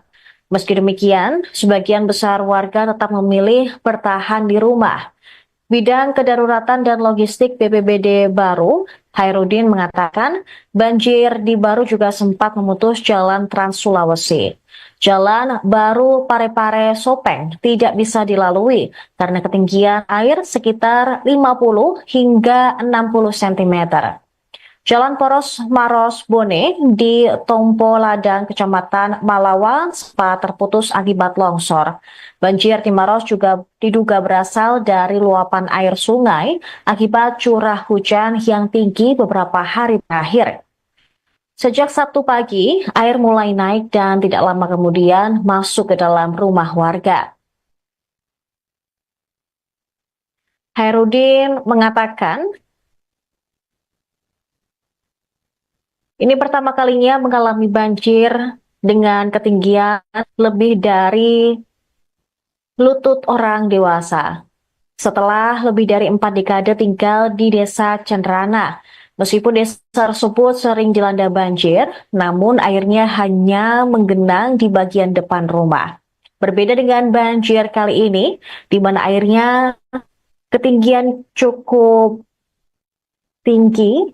Meski demikian, sebagian besar warga tetap memilih bertahan di rumah. Bidang Kedaruratan dan Logistik BPBD Baru, Hairudin mengatakan banjir di Baru juga sempat memutus jalan Trans Sulawesi. Jalan Baru Parepare Sopeng tidak bisa dilalui karena ketinggian air sekitar 50 hingga 60 cm. Jalan Poros Maros Bone di Tompo Ladang, Kecamatan Malawa, sempat terputus akibat longsor. Banjir di Maros juga diduga berasal dari luapan air sungai akibat curah hujan yang tinggi beberapa hari terakhir. Sejak Sabtu pagi, air mulai naik dan tidak lama kemudian masuk ke dalam rumah warga. Hairudin mengatakan, ini pertama kalinya mengalami banjir dengan ketinggian lebih dari lutut orang dewasa. Setelah lebih dari 4 dekade tinggal di desa Cenrana, meskipun desa tersebut sering dilanda banjir, namun airnya hanya menggenang di bagian depan rumah. Berbeda dengan banjir kali ini, di mana airnya ketinggian cukup tinggi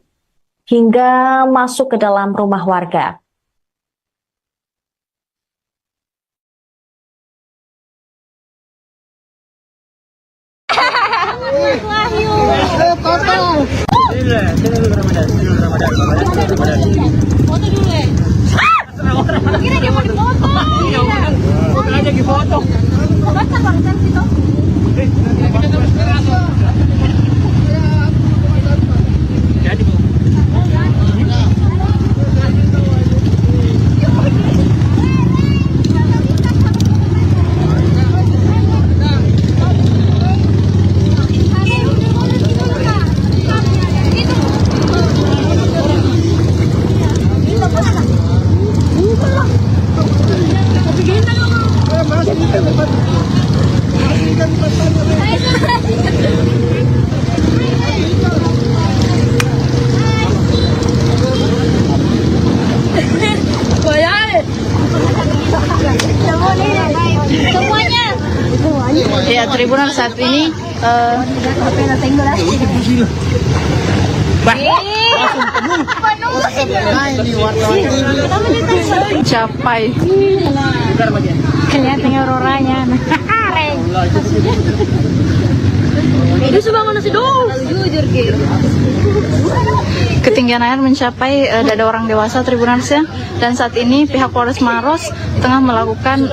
hingga masuk ke dalam rumah warga. Foto dulu ya. Kira dia mau dipoto. Bukan aja di foto. Baca bangsa situ. Jadi Ya, Tribunal saat ini capai kelihatannya orangnya. Itu sebangun nasi dong. Jujur gitu. ketinggian air mencapai dada orang dewasa Tribunalsnya, dan saat ini pihak Polres Maros tengah melakukan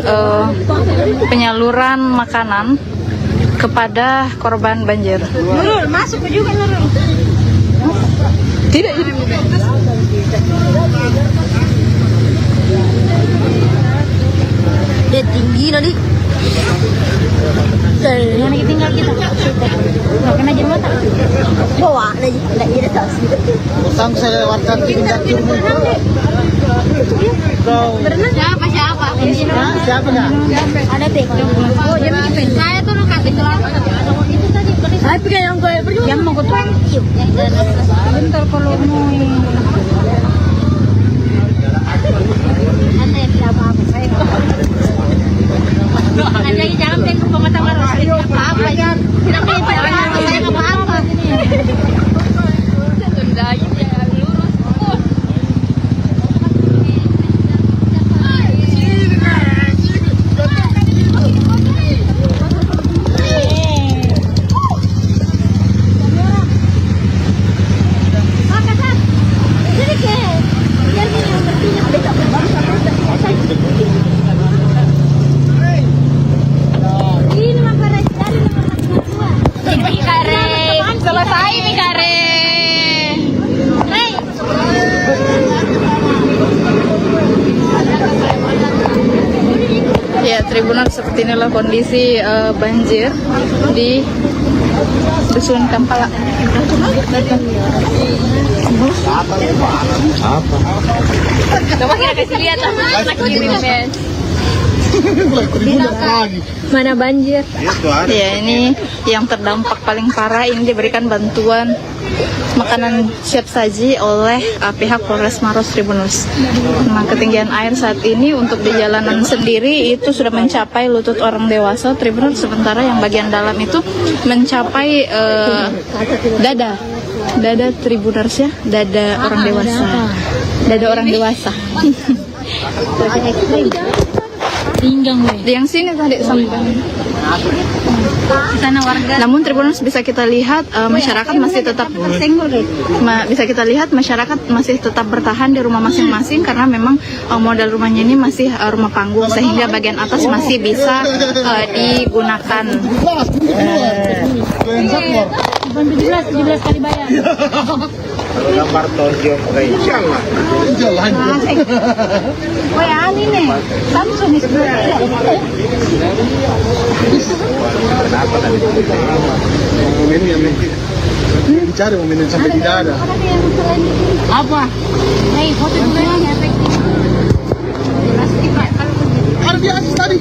penyaluran makanan kepada korban banjir. Nurul, masuk juga Nurul. Tidak. Dia tinggi nanti. Yang lagi tinggal kita. Nggak kena jembatan. Bawa lagi, nggak ada tas. Utang saya lewatkan tingkat jumlah. Siapa? Siapa dah? Ada teh. Oh, dia bikin. Saya tuh nak kasih celana. Itu tadi. Saya pikir yang gue pergi. Yang mau gue tuang. Bentar kalau mau. Anda yang tidak apa-apa. Saya Anda yang jangan main ke pengetahuan tidak apa-apa. Tidak main apa-apa. Saya nggak apa-apa. Ya, Tribunal, seperti inilah kondisi banjir di Dusun Kampala. Coba kita kasih lihat lagi mana banjir. Ya, ini yang terdampak paling parah, ini diberikan bantuan makanan siap saji oleh pihak Polres Maros Tribunus. Nah, ketinggian air saat ini untuk di jalanan sendiri itu sudah mencapai lutut orang dewasa Tribunus, sementara yang bagian dalam itu mencapai dada Dada Tribuners ya, dada orang dewasa. Dada orang dewasa. Pinggang weh. Yang sini tadi sampai. Sana warga. Namun Tribuners bisa kita lihat masyarakat masih tetap bisa kita lihat masyarakat masih tetap bertahan di rumah masing-masing karena memang modal rumahnya ini masih rumah panggung sehingga bagian atas masih bisa digunakan. 17 kali bayar. Gambar tonjok insyaallah. Woi, ani nih. Samsung ini Kenapa tadi? Momen yang dicari momen yang sampai tidak ada. apa? Hei, foto dulu ya. Ada di atas tadi.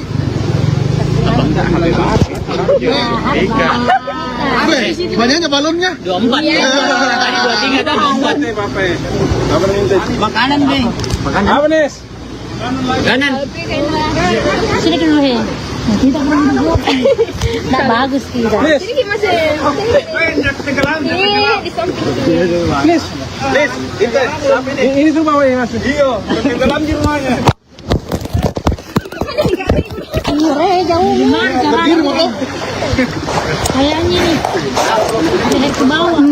Banyaknya balonnya. 24 ya. Tadi 23 dah 24. Makanan deh. Makanan. Apa nih? Kanan. Sini dulu he. Kita kurang dulu. Enggak bagus kita. Sini masih. Di samping. Please, ini tuh bawa ya mas. Iya, tenggelam di rumahnya. Jauh gimana caranya? Kayaknya nih. Jadi ke bawah.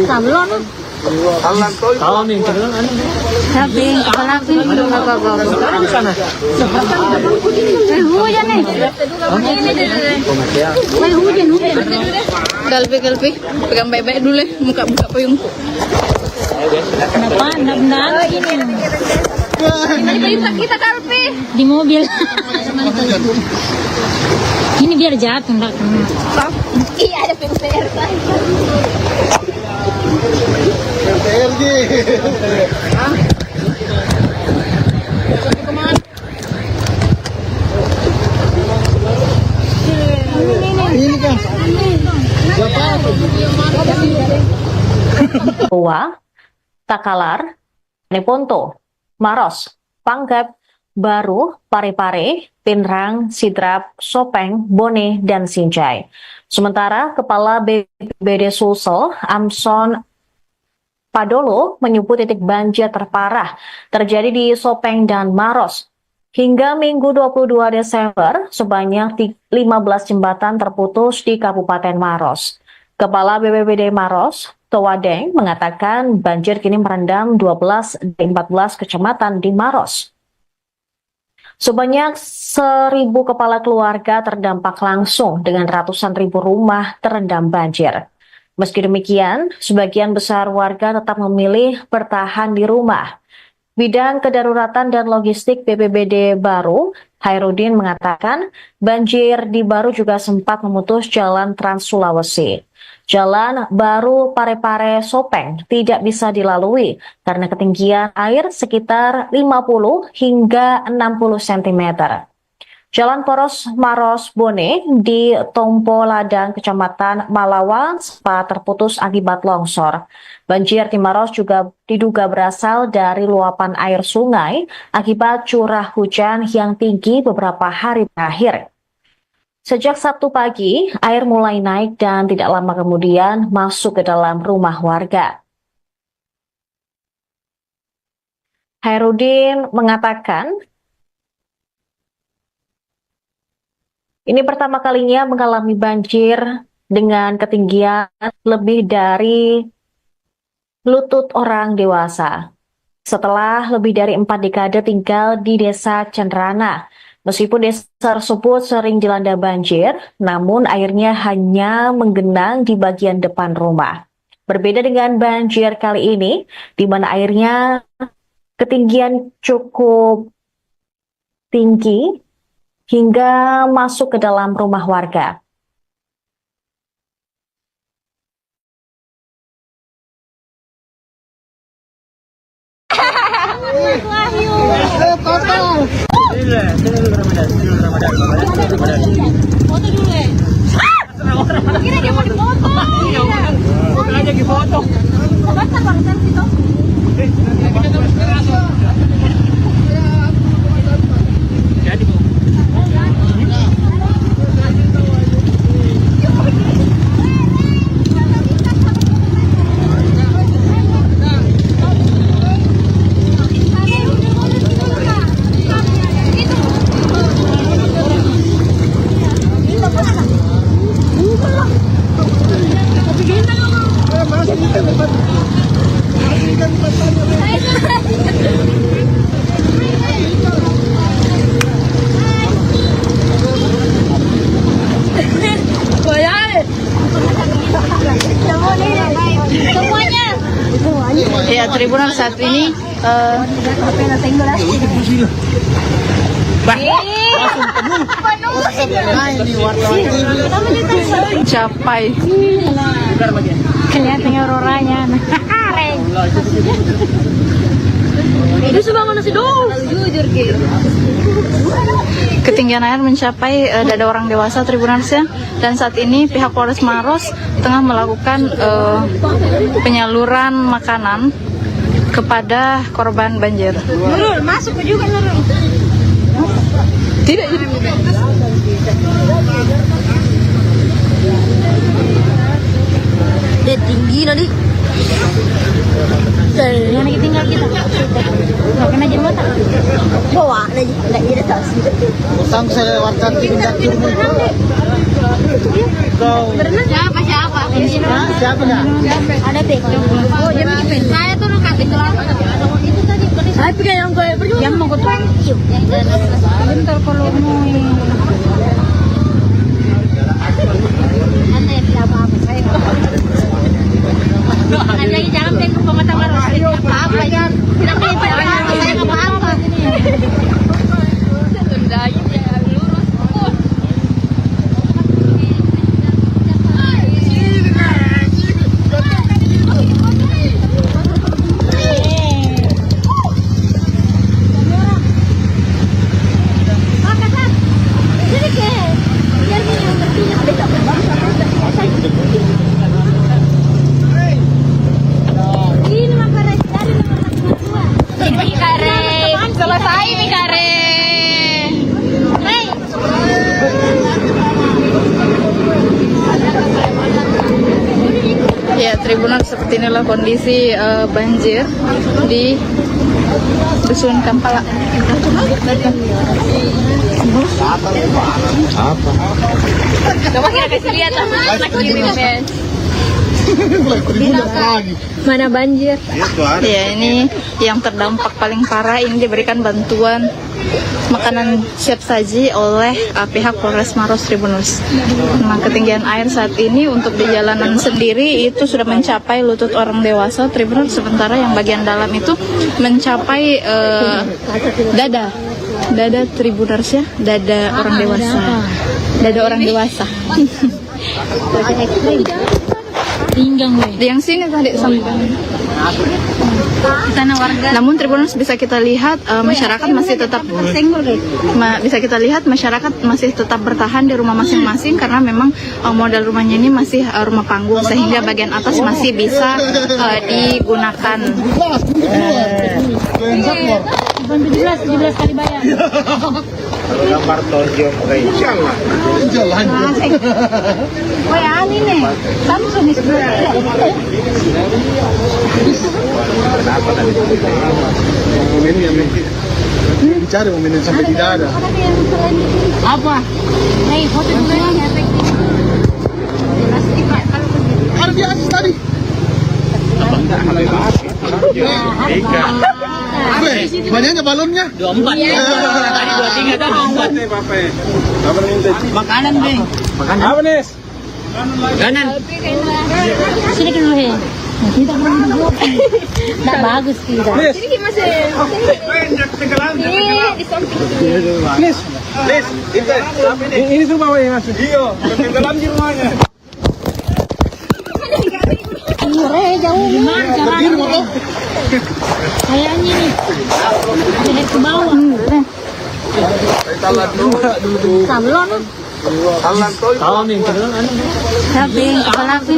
Sablon. Tahu nih, tenggelam anu. Tapi kepala api. Di sana. Hujan nih. Hujan. Galpi, pegang baik-baik dulu, buka payung. Kenapa? Enggak ini. Kita Galpi. Di mobil. Ini biar jatuh enggak kena. Iya, ada PUPR. PRG. Ini kan. Goa, Takalar, Neponto, Maros, Panggap, Baru, Parepare, Pinrang, Sidrap, Sopeng, Bone, dan Sinjai. Sementara Kepala BPBD Sulsel, Amson Padolo, menyebut titik banjir terparah terjadi di Sopeng dan Maros. Hingga Minggu 22 Desember, sebanyak 15 jembatan terputus di Kabupaten Maros. Kepala BPBD Maros, Towadeng, mengatakan banjir kini merendam 12 dari 14 kecamatan di Maros. Sebanyak 1.000 kepala keluarga terdampak langsung dengan ratusan ribu rumah terendam banjir. Meski demikian, sebagian besar warga tetap memilih bertahan di rumah. Bidang Kedaruratan dan Logistik BPBD Baru, Hairudin mengatakan banjir di Baru juga sempat memutus jalan Trans Sulawesi. Jalan Baru Parepare Sopeng tidak bisa dilalui karena ketinggian air sekitar 50 hingga 60 cm. Jalan poros Maros Bone di Tompo Ladang, Kecamatan Malawa, sempat terputus akibat longsor. Banjir di Maros juga diduga berasal dari luapan air sungai akibat curah hujan yang tinggi beberapa hari terakhir. Sejak Sabtu pagi, air mulai naik dan tidak lama kemudian masuk ke dalam rumah warga. Hairudin mengatakan, ini pertama kalinya mengalami banjir dengan ketinggian lebih dari lutut orang dewasa. Setelah lebih dari 4 dekade tinggal di desa Cenrana, meskipun desa tersebut sering dilanda banjir, namun airnya hanya menggenang di bagian depan rumah. Berbeda dengan banjir kali ini, di mana airnya ketinggian cukup tinggi hingga masuk ke dalam rumah warga. Foto dulu ya. Kira dia mau dipoto. Aja di foto. Basta bangsan situ. Jadi Bu. Capai. Kelihatannya orangnya. Itu sebangun nasi dong. Jujur gitu. Ketinggian air mencapai dada orang dewasa Tribunarsya, dan saat ini pihak Polres Maros tengah melakukan penyaluran makanan kepada korban banjir. Nurul, masuk juga Nurul. Tidak. Dia tinggi tadi. Yang lagi tinggal kita. Nggak kena jembatan. Bawa lagi, nggak jadi tas. Utang saya lewatkan tingkat Siapa? siapa dah? Ada teh. Oh, jam ini. Saya tuh nukat di celana. Itu tadi. Saya pikir yang gue pergi. Yang mau gue tuang. Bentar kalau mau. Anda yang tidak apa-apa. Saya Anda jangan tengok pematang harus apa-apa ya. Tidak apa-apa. Saya nggak apa-apa. Selesai nih Kare. Ya, Tribunal, seperti inilah kondisi banjir di Dusun Kampala. Coba kita kasih lihat Mana banjir? Ya, ini yang terdampak paling parah. Ini diberikan bantuan makanan siap saji oleh pihak Polres Maros Tribunus. Nah, ketinggian air saat ini untuk di jalanan sendiri itu sudah mencapai lutut orang dewasa Tribunus, sementara yang bagian dalam itu mencapai dada Tribuners ya, dada orang dewasa. Pinggang gue. Yang sini tadi sampai Sana warga. Namun Tribuners bisa kita lihat masyarakat masih tetap masyarakat masih tetap bertahan di rumah masing-masing karena memang modal rumahnya ini masih rumah panggung, sehingga bagian atas masih bisa digunakan. 17 kali bayar. Gambar tonjok insyaallah. Woi, ani nih. Samsung ini Kenapa tadi? Momen yang dicari momen yang sampai tidak ada. apa? Nih, foto dulu ya. Ada di atas tadi. Banyaknya balonnya. 24 ya. Tadi 23 dah 24. Makanan nih. Makanan. Apa nih? Kanan. Sini dulu he. Kita kurang dulu. Enggak bagus kita. Sini masih. Please. Ini tuh bawa ya Mas. Iya, tenggelam di rumahnya. Jauh gimana Berdiri motor. kayaknya nih. Jadi ke bawah. Sablon. Tahu nih, Tapi kepala api.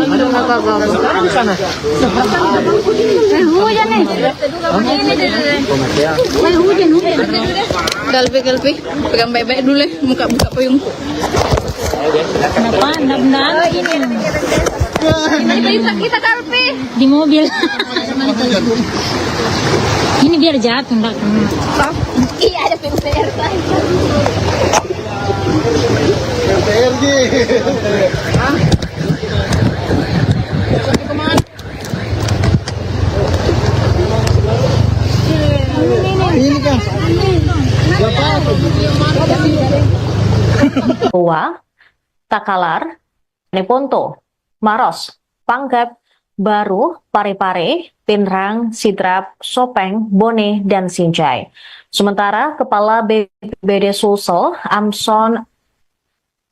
sana. Hujan nih. Hujan. Galpi, pegang baik-baik dulu, buka payung. Kenapa? Enggak ini. Kita Galpi. Di mobil. Ini biar jatuh enggak kena. Iya, ada PUPR kan. PRG. Ini kan. Goa, Takalar, Neponto, Maros, Panggep, Baru, Parepare, Pinrang, Sidrap, Sopeng, Bone, dan Sinjai. Sementara Kepala BPBD Sulsel, Amson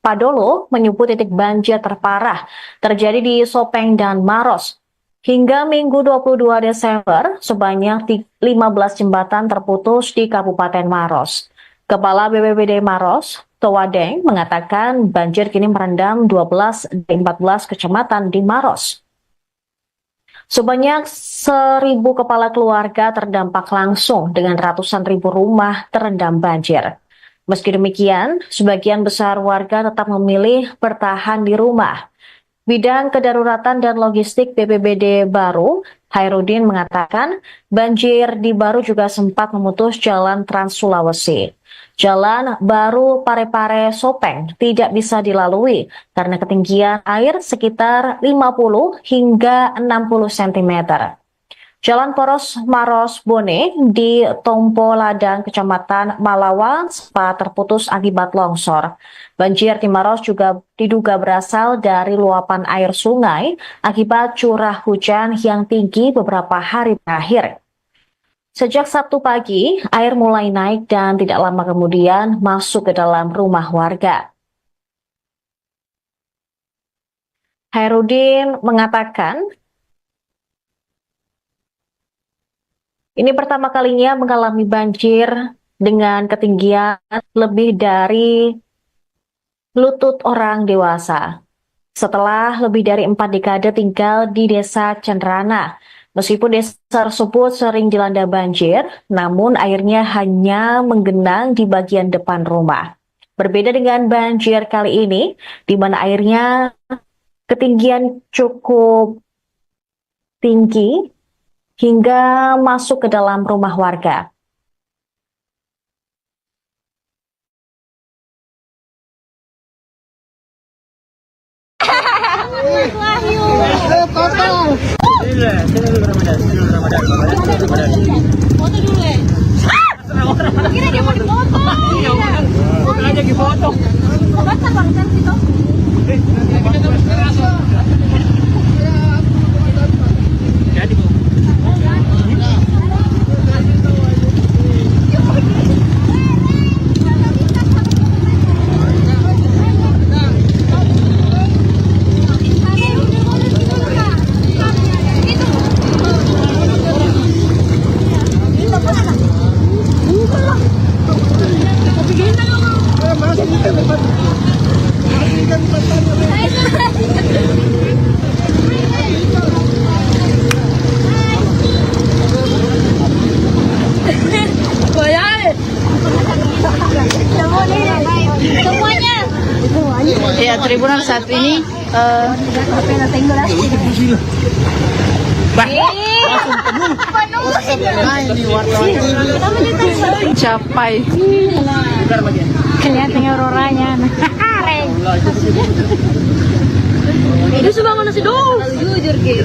Padolo, menyebut titik banjir terparah terjadi di Sopeng dan Maros. Hingga Minggu 22 Desember, sebanyak 15 jembatan terputus di Kabupaten Maros. Kepala BPBD Maros, Towadeng, mengatakan banjir kini merendam 12 dari 14 kecamatan di Maros. Sebanyak 1.000 kepala keluarga terdampak langsung dengan ratusan ribu rumah terendam banjir. Meski demikian, sebagian besar warga tetap memilih bertahan di rumah. Bidang Kedaruratan dan Logistik BPBD Baru, Hairudin mengatakan banjir di Baru juga sempat memutus jalan Trans Sulawesi. Jalan Baru Parepare Sopeng tidak bisa dilalui karena ketinggian air sekitar 50 hingga 60 cm. Jalan poros Maros Bone di Tompo Ladang, Kecamatan Malawa, sempat terputus akibat longsor. Banjir di Maros juga diduga berasal dari luapan air sungai akibat curah hujan yang tinggi beberapa hari terakhir. Sejak Sabtu pagi, air mulai naik dan tidak lama kemudian masuk ke dalam rumah warga. Hairudin mengatakan, ini pertama kalinya mengalami banjir dengan ketinggian lebih dari lutut orang dewasa. Setelah lebih dari 4 dekade tinggal di Desa Cenrana, meskipun desa tersebut sering dilanda banjir, namun airnya hanya menggenang di bagian depan rumah. Berbeda dengan banjir kali ini, di mana airnya ketinggian cukup tinggi hingga masuk ke dalam rumah warga. Foto dulu ya. Kira dia mau dipoto. Aja di foto. Basta bangsan situ. Jadi Bu. Semuanya. Ya, Tribunal saat ini mencapai Kelihatannya auroranya. Itu sebangun nasi dong. Jujur gitu.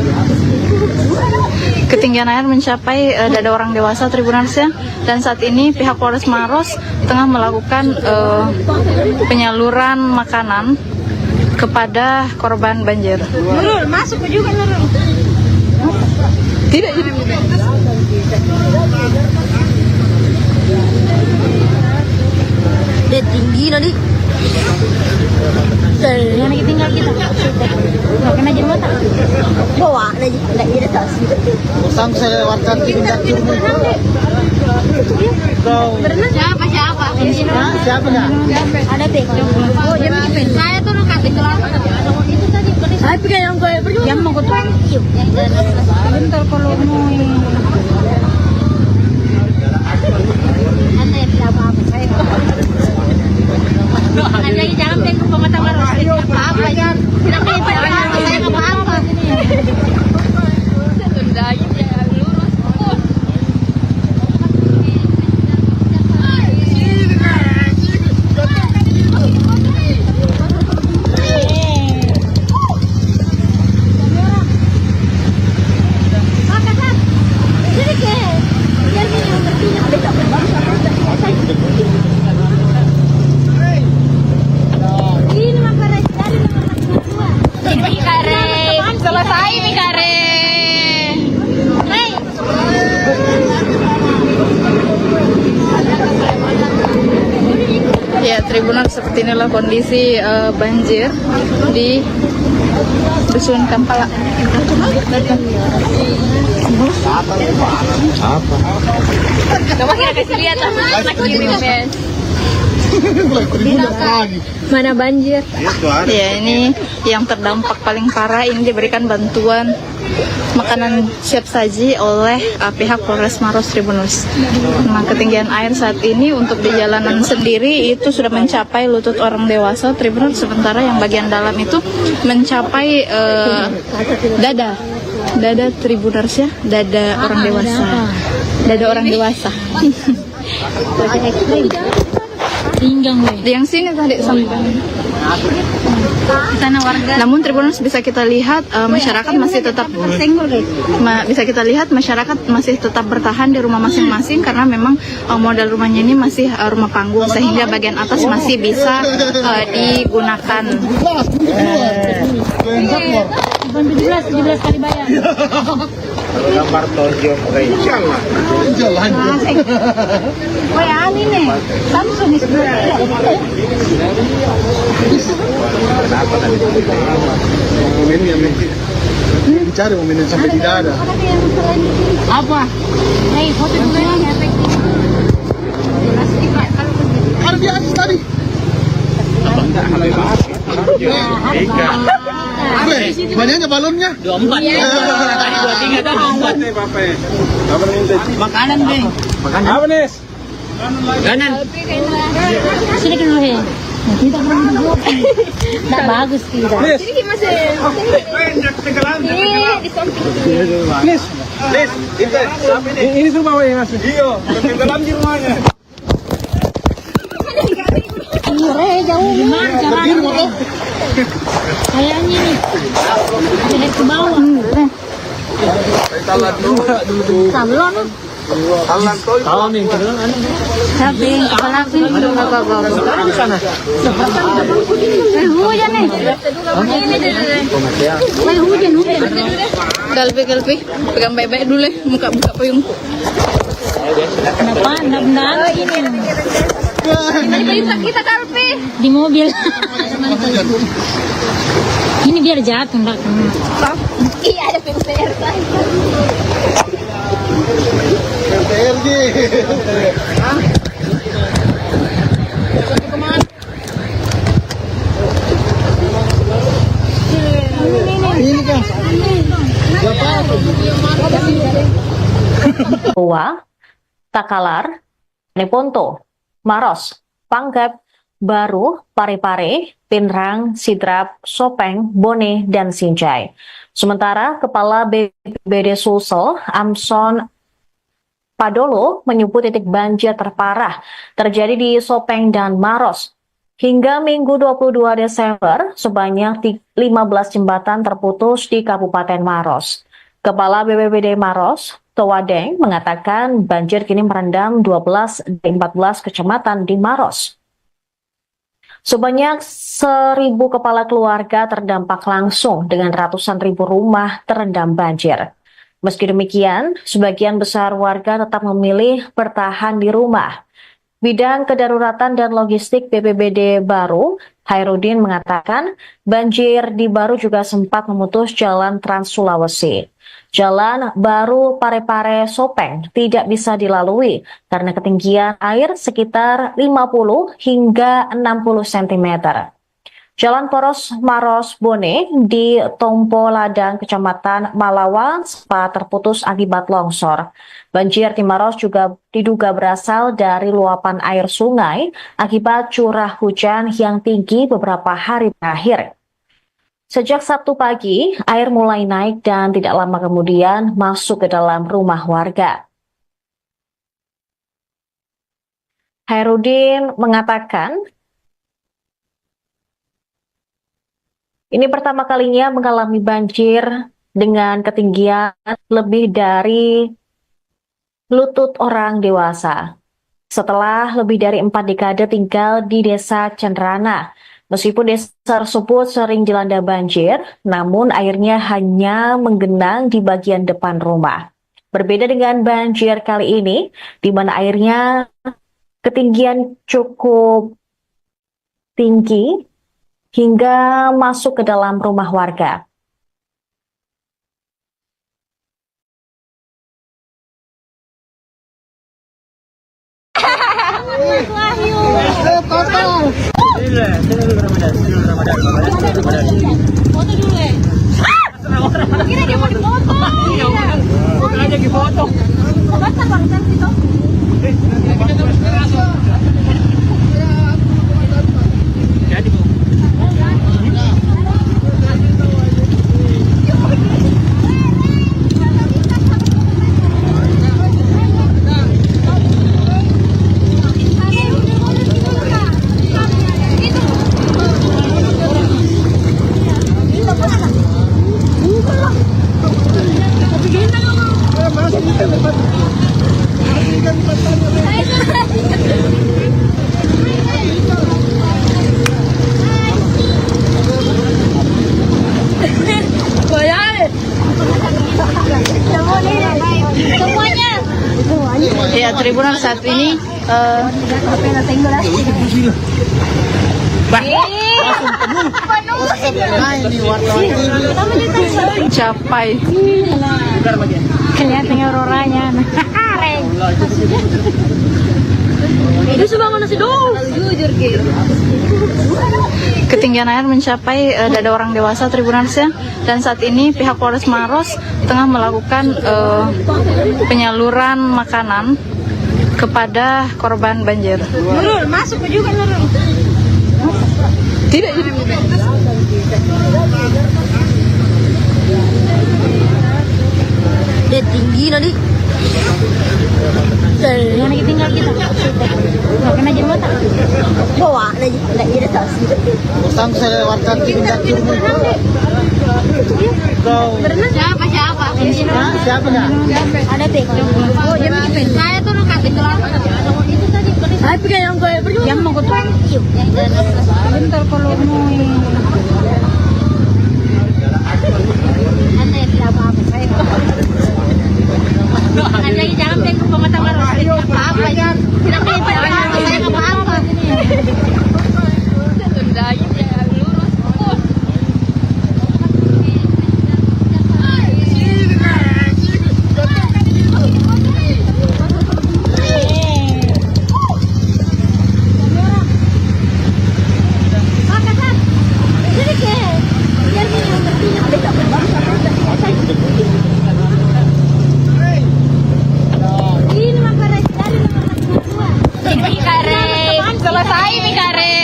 ketinggian air mencapai dada orang dewasa Tribunalsnya, dan saat ini pihak Polres Maros tengah melakukan penyaluran makanan kepada korban banjir. Nurul, masuk juga Nurul. Tidak jadi. Dia tinggi nanti. Yang lagi tinggal kita. Nggak kena jembatan. Bawa lagi, nggak ada tas. Sang saya lewatkan pindah turun. Berenang siapa? Siapa dah? Ada teh. Oh, dia pimpin. Saya tuh kasih kelapa. Itu tadi. Saya pikir yang gue pergi. Yang mau gue tuang. Bentar kalau mau. Anda yang tidak apa-apa. Saya Anda jangan pengen ke pematang Maros. Tidak apa-apa. Tidak pengen apa-apa. Saya nggak apa-apa. Tribunal, seperti inilah kondisi banjir di Dusun Kampala. Coba kita kasih lihat Mana banjir? Ya, ini yang terdampak paling parah. Ini diberikan bantuan makanan siap saji oleh pihak Polres Maros Tribunus. Nah, ketinggian air saat ini untuk di jalanan sendiri itu sudah mencapai lutut orang dewasa Tribunus, sementara yang bagian dalam itu mencapai dada Tribuners ya, dada orang dewasa. Yang sini tadi sampai sana warga. Namun Tribuners bisa kita lihat masyarakat masih tetap masih tetap bertahan di rumah masing-masing, karena memang modal rumahnya ini masih rumah panggung, sehingga bagian atas masih bisa digunakan. 17 kali bayar. Gambar tonjok insyaallah. Woi, ani nih. Samsung ini. Kenapa tadi? Momennya mungkin dicari momennya sampai tidak ada. Apa? Hei, foto dulu ya. Ada di atas tadi. Banyaknya balonnya. 24. Tadi 23 tuh 24. Makanan deh. Makanan. Apa nih? Kanan. Sini dulu he. Kita kurang dulu. Enggak bagus tidak. Sini masih. Ini di samping. Please. Ini tuh bawa ya Mas. Iya, tenggelam di rumahnya. Jauh gimana caranya? Kayaknya nih. Jadi ke bawah. Sablon. Tahu nih, Sabi, kepala sih. sana. Hujan nih. Hujan. Galpi, pegang baik-baik dulu, buka payung. Kenapa? Enggak ini. Kita Galpi. Di mobil. Ini biar jatuh enggak kena. Iya, ada PUPR. RTRG. Ini kan. Goa, Takalar, Neponto, Maros, Panggep, Baru, Parepare, Pinrang, Sidrap, Sopeng, Bone, dan Sinjai. Sementara Kepala BPBD Sulsel, Amson Padolo, menyebut titik banjir terparah terjadi di Sopeng dan Maros. Hingga Minggu 22 Desember, sebanyak 15 jembatan terputus di Kabupaten Maros. Kepala BPBD Maros, Towadeng, mengatakan banjir kini merendam 12 dari 14 kecamatan di Maros. Sebanyak 1.000 kepala keluarga terdampak langsung dengan ratusan ribu rumah terendam banjir. Meski demikian, sebagian besar warga tetap memilih bertahan di rumah. Bidang Kedaruratan dan Logistik BPBD Baru, Hairudin, mengatakan banjir di Baru juga sempat memutus jalan Trans Sulawesi. Jalan Baru Parepare Sopeng tidak bisa dilalui karena ketinggian air sekitar 50 hingga 60 cm. Jalan poros Maros Bone di Tompo Ladang, Kecamatan Malawan, sempat terputus akibat longsor. Banjir di Maros juga diduga berasal dari luapan air sungai akibat curah hujan yang tinggi beberapa hari terakhir. Sejak Sabtu pagi, air mulai naik dan tidak lama kemudian masuk ke dalam rumah warga. Hairudin mengatakan, ini pertama kalinya mengalami banjir dengan ketinggian lebih dari lutut orang dewasa. Setelah lebih dari 4 dekade tinggal di desa Cenrana, meskipun desa tersebut sering dilanda banjir, namun airnya hanya menggenang di bagian depan rumah. Berbeda dengan banjir kali ini, di mana airnya ketinggian cukup tinggi hingga masuk ke dalam rumah warga. Foto dulu ya. Kira dia mau dipoto. Aja di foto. Basta bangsa situ. Jadi Bu. Semuanya. Ya, Tribunal saat ini mencapai Kelihatan auroranya. Itu sebangun nasi dong. Jujur gitu. ketinggian air mencapai dada orang dewasa Tribunalsnya, dan saat ini pihak Polres Maros tengah melakukan penyaluran makanan kepada korban banjir. Nurul, masuk juga Nurul. Tidak. Dia tinggi tadi. Yang lagi tinggal kita. Nggak kena jembatan. Bawa lagi, nggak ada tas. Utang saya lewatkan tingkat Berenang siapa? siapa ya? Ada teh. Oh, jam saya tuh nak kasih kelapa. Itu tadi. Saya pikir yang gue pergi. Yang mau gue tuang. Bentar kalau mau. Anda yang tidak apa-apa. Anda jangan tengok pengetahuan apa-apa ya. Tidak apa-apa. Saya apa-apa. Selesai nih kare.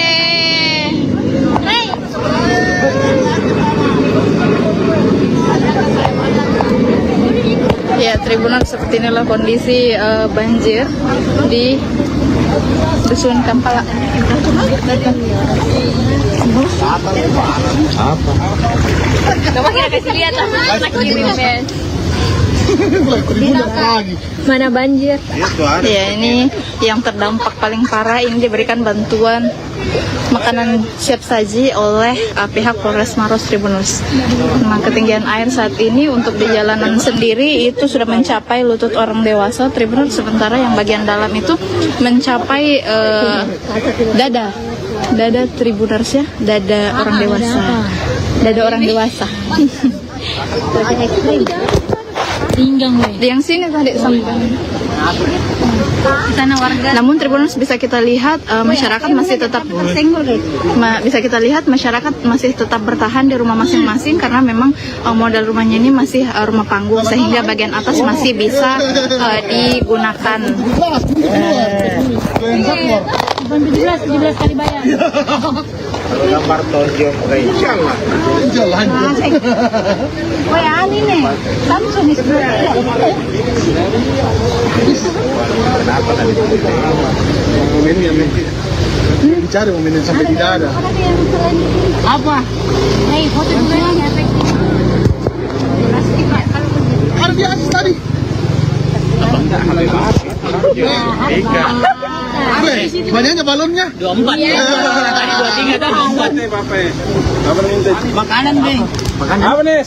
Ya, Tribunal, seperti inilah kondisi banjir di Dusun Kampala. Coba kita kasih lihat lagi. mana banjir. Ya, ini yang terdampak paling parah. Ini diberikan bantuan makanan siap saji oleh pihak Polres Maros Tribunus. Nah, ketinggian air saat ini untuk di jalanan sendiri itu sudah mencapai lutut orang dewasa Tribunus, sementara yang bagian dalam itu mencapai dada Tribuners ya, dada orang dewasa. Pinggang gue. Di yang sini tadi sampai Sana warga. namun Tribuners bisa kita lihat masyarakat masih tetap masih tetap bertahan di rumah masing-masing, karena memang modal rumahnya ini masih rumah panggung, sehingga bagian atas masih bisa digunakan. 17 kali bayar. Gambar tonjok insyaallah. Jalan. Woi, ani nih. Samsung itu. Kenapa tadi? Momen yang dicari momen yang sampai tidak ada. Apa? Hei, foto dulu ya. Ada di atas tadi. Banyaknya balonnya. 24. Tadi 23 dah 24 nih, Bapak. Apa minta? Makanan nih. Makanan. Apa nih?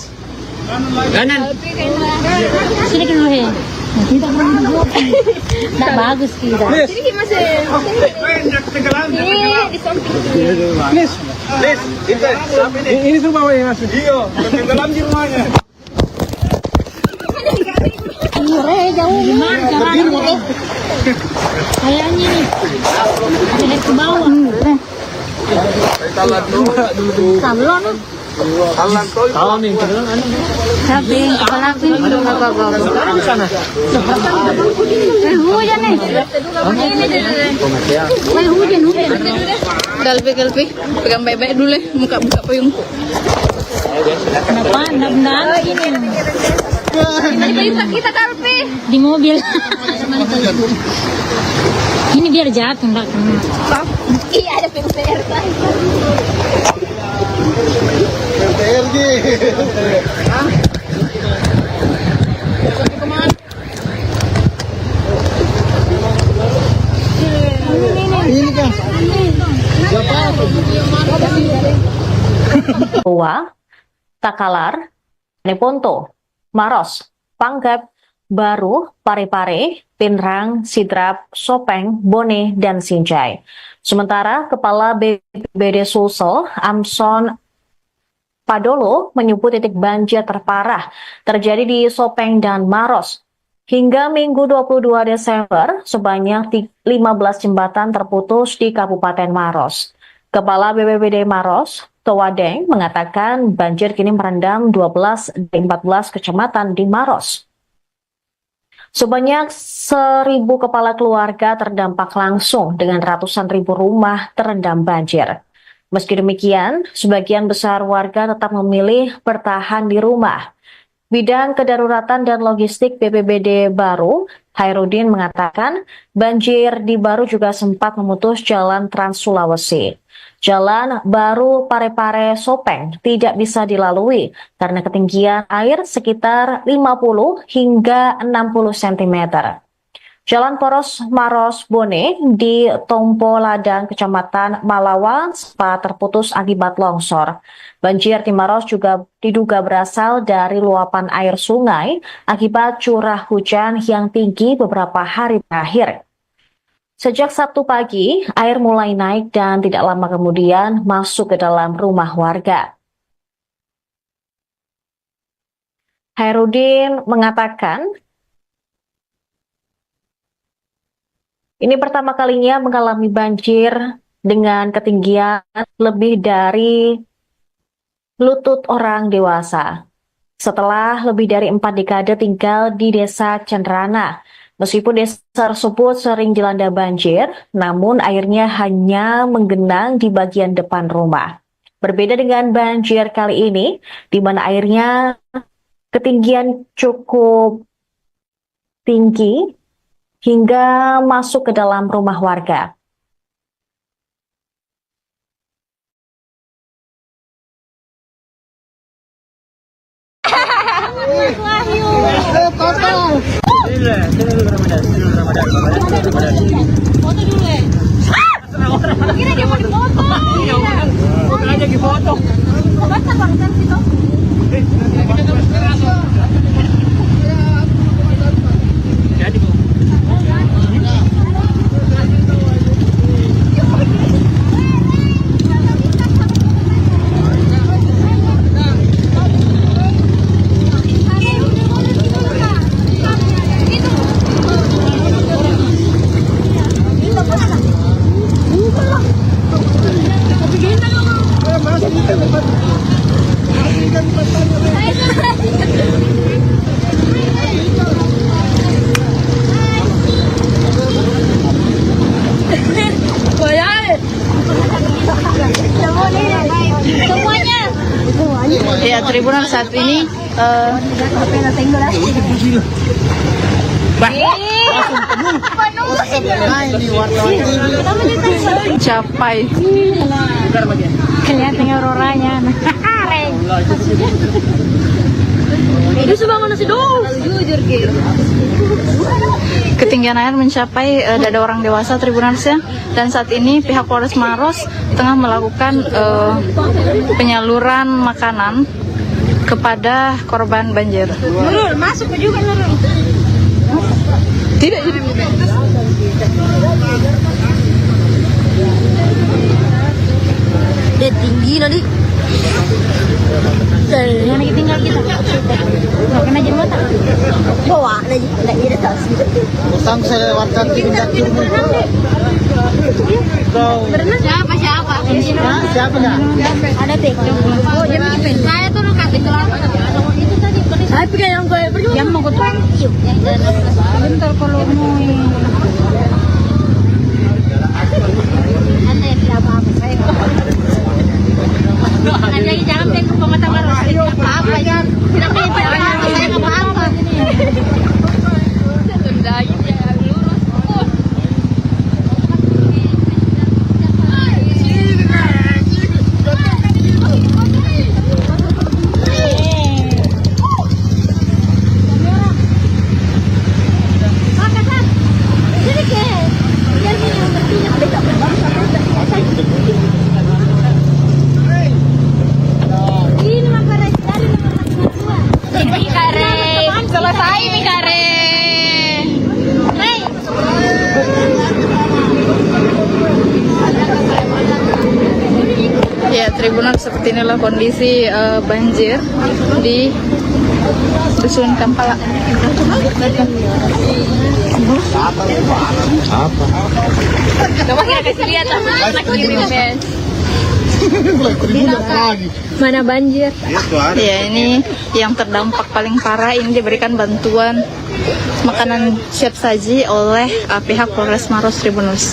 Kanan. Sini dulu he. Kita nggak bagus kita. Ini masih. Ini di samping. Please, itu siapa ini? Ini tuh bawa ya mas. Iya, tenggelam di rumahnya. Jauh gimana caranya? Kayaknya nih. Ada ke bawah. Sablon. Tahu nih, Sabi, kepala api. sana. Hujan nih. Hujan. Galpi, pegang baik-baik dulu, buka payung. Kenapa? Enggak ini. Kita Galpi. Di mobil. Ini biar jatuh enggak kena. Iya ada PUPR kan. RTRG. Ini kan. Goa, Takalar, Neponto, Maros, Panggap, Baru, Parepare, Pinrang, Sidrap, Sopeng, Bone, dan Sinjai. Sementara Kepala BPBD Sulsel, Amson Padolo, menyebut titik banjir terparah terjadi di Sopeng dan Maros. Hingga Minggu 22 Desember, sebanyak 15 jembatan terputus di Kabupaten Maros. Kepala BPBD Maros, Towadeng, mengatakan banjir kini merendam 12 dari 14 kecamatan di Maros. Sebanyak 1.000 kepala keluarga terdampak langsung dengan ratusan ribu rumah terendam banjir. Meski demikian, sebagian besar warga tetap memilih bertahan di rumah. Bidang Kedaruratan dan Logistik BPBD Baru, Hairudin mengatakan banjir di Baru juga sempat memutus jalan Trans Sulawesi. Jalan Baru Parepare Sopeng tidak bisa dilalui karena ketinggian air sekitar 50 hingga 60 cm. Jalan poros Maros Bone di Tompo Ladang, Kecamatan Malawa, sempat terputus akibat longsor. Banjir di Maros juga diduga berasal dari luapan air sungai akibat curah hujan yang tinggi beberapa hari terakhir. Sejak Sabtu pagi, air mulai naik dan tidak lama kemudian masuk ke dalam rumah warga. Hairudin mengatakan, ini pertama kalinya mengalami banjir dengan ketinggian lebih dari lutut orang dewasa. Setelah lebih dari 4 dekade tinggal di Desa Cenrana, meskipun desa tersebut sering dilanda banjir, namun airnya hanya menggenang di bagian depan rumah. Berbeda dengan banjir kali ini, di mana airnya ketinggian cukup tinggi hingga masuk ke dalam rumah warga. Foto dulu ya. Kira dia mau dipoto. Bukan aja dipoto. Baca barusan situ. Jadi Bu. Ya, Tribunal saat ini capai Kelihatannya orangnya. Itu sebangun nasi dong. Jujur gitu. ketinggian air mencapai dada orang dewasa Tribunalsnya, dan saat ini pihak Polres Maros tengah melakukan penyaluran makanan kepada korban banjir. Nurul, masuk juga Nurul. Tidak jadi. Dia tinggi tadi. Yang lagi tinggal kita. Nggak kena jembatan. Bawa lagi, nggak ada tas. Utang saya lewatkan di dapur. Siapa? Siapa dah? Ada teh. Oh, jam ini. Saya tuh luka di kelapa. Itu tadi. Saya pikir yang gue pergi. Yang mau gue tuang. Bentar kalau mau. Anda yang tidak apa-apa. Saya Anda jangan main ke pematang harus apa-apa ya. Tidak main apa-apa. Saya nggak apa-apa. Selesai nih kare. Ya, Tribunal, seperti inilah kondisi banjir di Dusun Kampala. Coba kita kasih lihat anak kiri mes. Mana banjir? Ya, ini yang terdampak paling parah. Ini diberikan bantuan makanan siap saji oleh pihak Polres Maros Tribunus.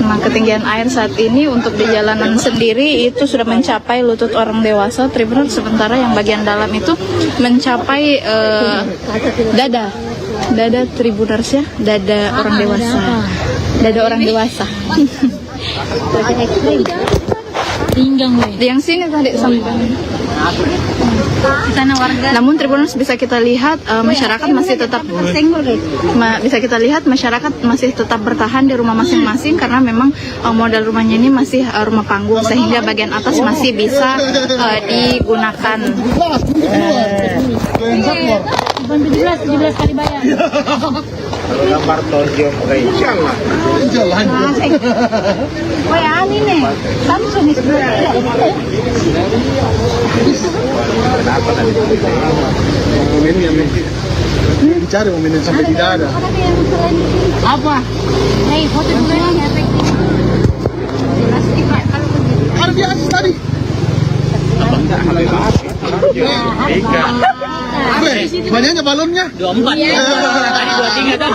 Nah, ketinggian air saat ini untuk di jalanan sendiri itu sudah mencapai lutut orang dewasa Tribunus, sementara yang bagian dalam itu mencapai dada Tribuners ya, dada orang dewasa. Yang sini tadi sampai sana warga. Namun Tribuners bisa kita lihat masyarakat masih tetap masyarakat masih tetap bertahan di rumah masing-masing karena memang modal rumahnya ini masih rumah panggung sehingga bagian atas masih bisa digunakan. 17 kali bayar. Gambar tonjok insyaallah. Oh ya, ini nih. Samsung itu. Kenapa tadi? Momen yang dicari momen yang sampai tidak ada. Apa? Hei, foto dulu ya, efektif. Ada di atas tadi. Banyaknya balonnya. 24. Tadi 23 tuh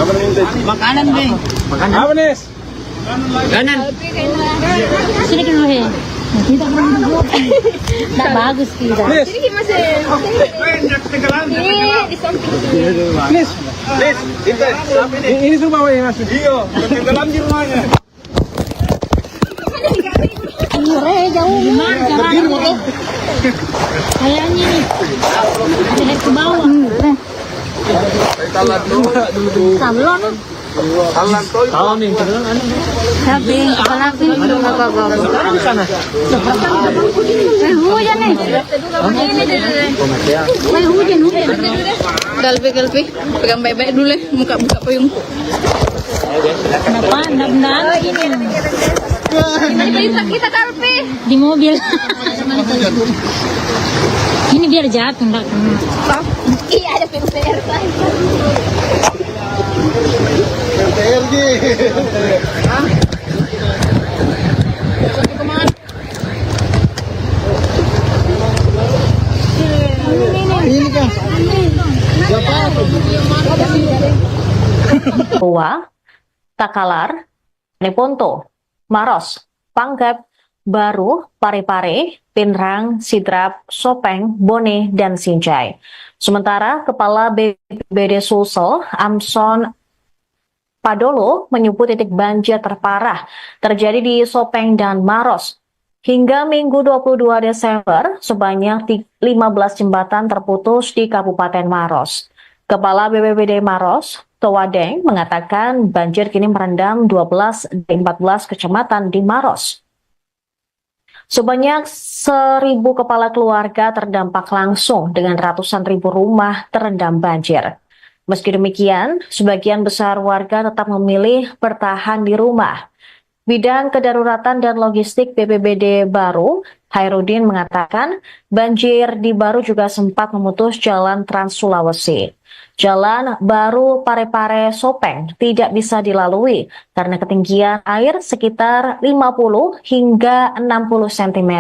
24. Makanan nih. Makanan. Apa nih? Kanan. Sini dulu he. Kita kurang dulu. Nggak bagus kita. Sini masih. Ini di samping. Please. Ini tuh bawa ya Mas. Iya, tenggelam di rumahnya. Jauh gimana caranya? Kayaknya nih. Naik ke bawah. Sablon. Tahu nih, Tapi kepala api. sana. Hujan nih. Hujan. Galpi, pegang baik-baik dulu, buka payung. Kenapa? Enggak ini. Kita Galpi. Di mobil. Ini biar jatuh enggak kena. Iya, ada PUPR kan. PLG. Ini kan. Ua, Takalar, Neponto, Maros, Pangkep, Baru, Parepare, Pinrang, Sidrap, Sopeng, Bone, dan Sinjai. Sementara Kepala BPBD Sulsel, Amson Padolo, menyebut titik banjir terparah terjadi di Sopeng dan Maros. Hingga Minggu 22 Desember, sebanyak 15 jembatan terputus di Kabupaten Maros. Kepala BPBD Maros, Towadeng, mengatakan banjir kini merendam 12 dari 14 kecamatan di Maros. Sebanyak 1.000 kepala keluarga terdampak langsung dengan ratusan ribu rumah terendam banjir. Meski demikian, sebagian besar warga tetap memilih bertahan di rumah. Bidang Kedaruratan dan Logistik BPBD Baru, Hairudin mengatakan banjir di Baru juga sempat memutus jalan Trans Sulawesi. Jalan Baru Parepare Sopeng tidak bisa dilalui karena ketinggian air sekitar 50 hingga 60 cm.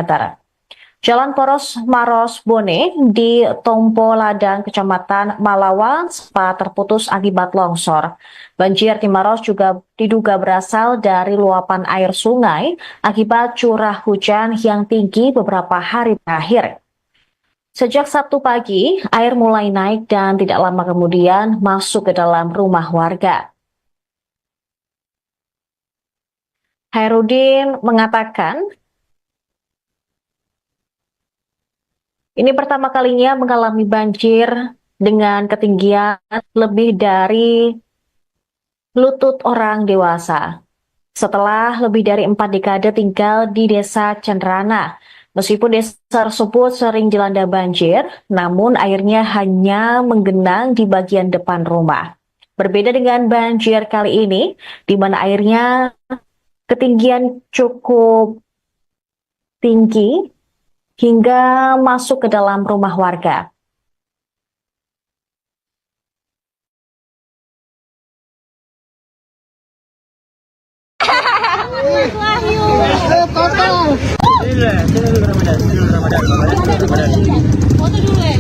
Jalan Poros Maros Bone di Tompo Ladang, Kecamatan Malawa, sempat terputus akibat longsor. Banjir di Maros juga diduga berasal dari luapan air sungai akibat curah hujan yang tinggi beberapa hari terakhir. Sejak Sabtu pagi, air mulai naik dan tidak lama kemudian masuk ke dalam rumah warga. Hairudin mengatakan, ini pertama kalinya mengalami banjir dengan ketinggian lebih dari lutut orang dewasa. Setelah lebih dari 4 dekade tinggal di desa Cenderana, meskipun desa tersebut sering dilanda banjir, namun airnya hanya menggenang di bagian depan rumah. Berbeda dengan banjir kali ini, di mana airnya ketinggian cukup tinggi, hingga masuk ke dalam rumah warga. Foto dulu ya.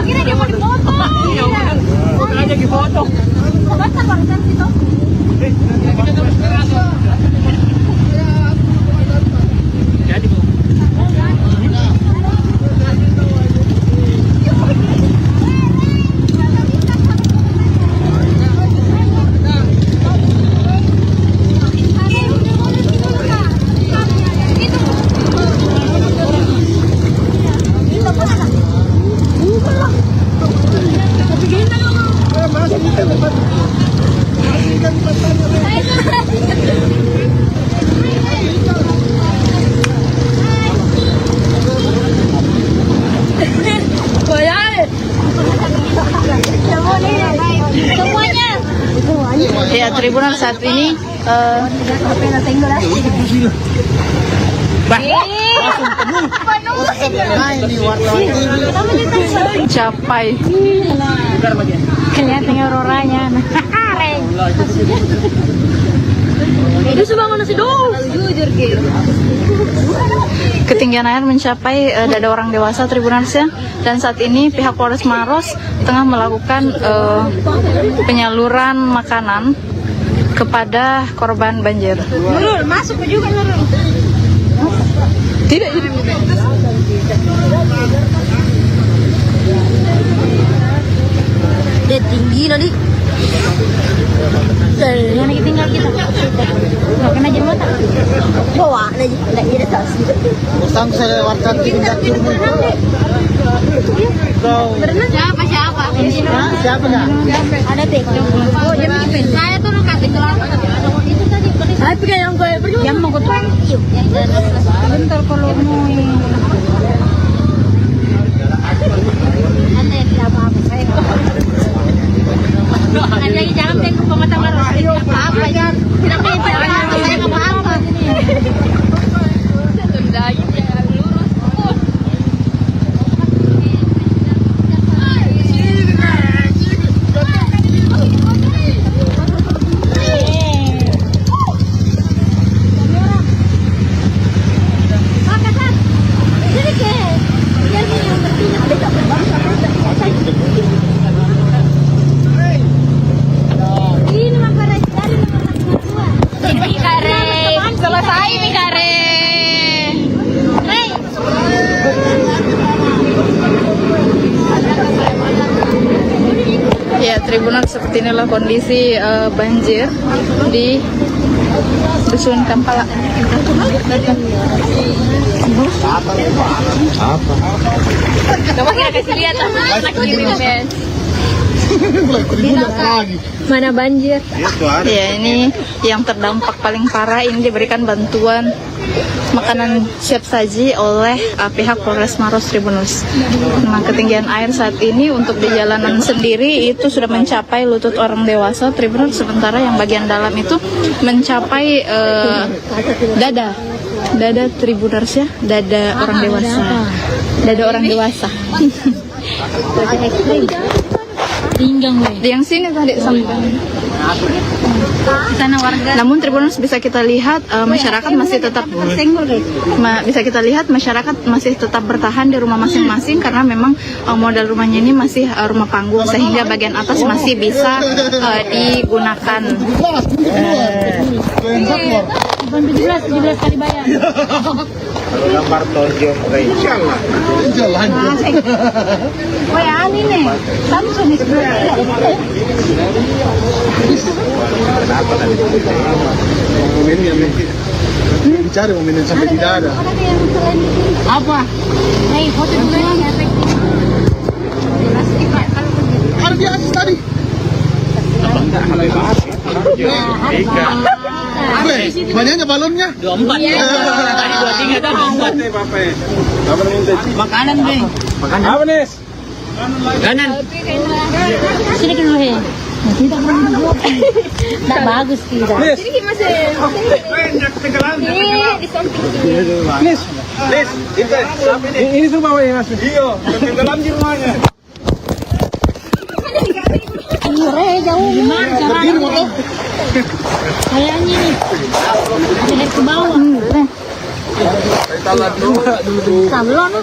Kira dia mau dipoto. Foto aja di foto. Sebentar barusan situ. Ya, Tribunal saat ini mencapai Kelihatan orangnya. Itu sudah nasi dong. Jujur gitu. ketinggian air mencapai dada orang dewasa Tribunalsnya, dan saat ini pihak Polres Maros tengah melakukan penyaluran makanan kepada korban banjir. Nurul, masuk juga Nurul. Tidak. Dia tinggi nanti. Yang lagi tinggal kita. Nggak kena aja mata. Bawa aja, nggak jadi tas. Bosan saya lewatkan di dapur. Siapa? Siapa nggak? Ada teh. Oh, dia bikin. Saya tuh kasih kelar. Itu tadi. Saya pikir yang gue pergi. Yang mau gue tuang. Bentar kalau mau. Anda yang tidak apa-apa. Saya Anda jangan tengok pematang harus apa-apa. Tidak apa-apa. Saya nggak apa-apa. Tundain ya lurus. Ya, Tribunal, seperti inilah kondisi banjir di Dusun Kampala. Coba kita kasih lihat anak kirim, Ben. lagi. Mana banjir? Ya, ini yang terdampak paling parah ini diberikan bantuan makanan siap saji oleh pihak Polres Maros Tribunus. Nah, ketinggian air saat ini untuk di jalanan sendiri itu sudah mencapai lutut orang dewasa Tribunus, sementara yang bagian dalam itu mencapai dada Tribuners ya, dada orang dewasa. Pinggang weh. Di yang sini tadi sampai. Sana warga. Namun Tribuners bisa kita lihat masyarakat masih tetap bertahan di rumah masing-masing karena memang modal rumahnya ini masih rumah panggung, sehingga bagian atas masih bisa digunakan. 17 kali bayar. Kalau gambar tonjok insyaallah. Jalan. Oh ya ini nih. Samsung nih sebenarnya. Kenapa tadi? Momen yang dicari momen yang sampai tidak ada. Apa? Hei, foto dulu ya. Ada di atas tadi. Banyaknya balonnya. 24. Tadi 23 dah 24. Makanan deh. Makanan. Apa nih? Makanan. Sini ke dulu ya. Kita pernah buat. Tak bagus tidak. Sini masih. Banyak tegalan. Di samping sini. Nis, ini semua ya Mas. Iya, tenggelam di rumahnya. Jauh gimana caranya? Kayaknya nih. Ada ke bawah. Sablon.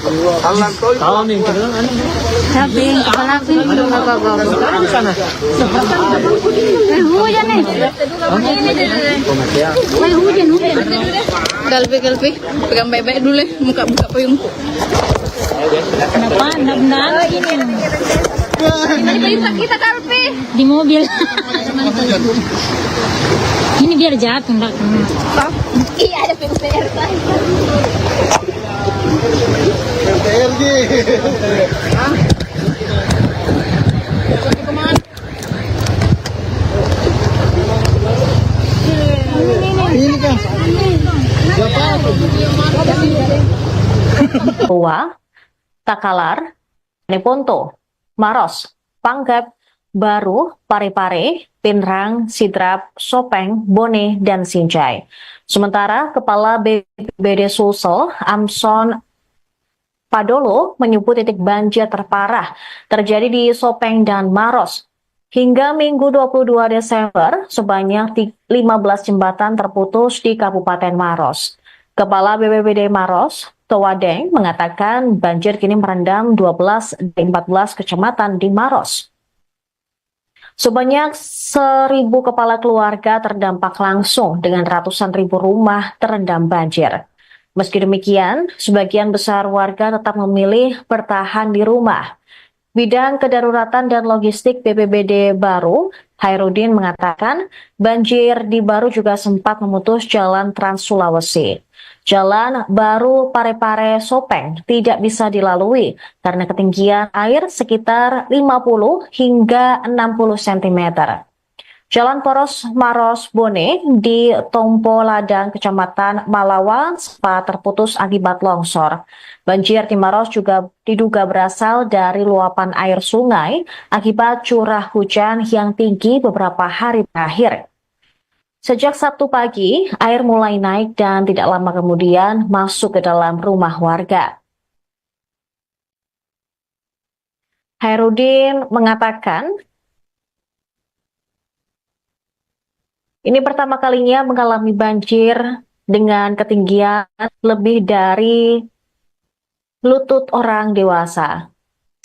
Tahu nih, Caping, kepala api. sana. Hujan nih. Hujan. Galpi, pegang baik-baik dulu ya, buka payung. Kenapa? Enggak ini. Kita Galpi. Di mobil. Ini biar jatuh enggak kena. Iya ada PPR PRG. Ini kan. Tua, Takalar, Neponto, Maros, Panggap, Baru, Parepare, Pinrang, Sidrap, Sopeng, Bone, dan Sinjai. Sementara Kepala BPBD Sulsel, Amson Padolo, menyebut titik banjir terparah terjadi di Sopeng dan Maros. Hingga Minggu 22 Desember, sebanyak 15 jembatan terputus di Kabupaten Maros. Kepala BPBD Maros, Towadeng, mengatakan banjir kini merendam 12 dari 14 kecamatan di Maros. Sebanyak 1.000 kepala keluarga terdampak langsung dengan ratusan ribu rumah terendam banjir. Meski demikian, sebagian besar warga tetap memilih bertahan di rumah. Bidang Kedaruratan dan Logistik BPBD Baru, Hairudin mengatakan banjir di Baru juga sempat memutus jalan Trans Sulawesi. Jalan Baru Parepare Sopeng tidak bisa dilalui karena ketinggian air sekitar 50 hingga 60 cm. Jalan poros Maros Bone di Tompo Ladang, Kecamatan Malawan, sempat terputus akibat longsor. Banjir di Maros juga diduga berasal dari luapan air sungai akibat curah hujan yang tinggi beberapa hari terakhir. Sejak Sabtu pagi, air mulai naik dan tidak lama kemudian masuk ke dalam rumah warga. Hairudin mengatakan, ini pertama kalinya mengalami banjir dengan ketinggian lebih dari lutut orang dewasa.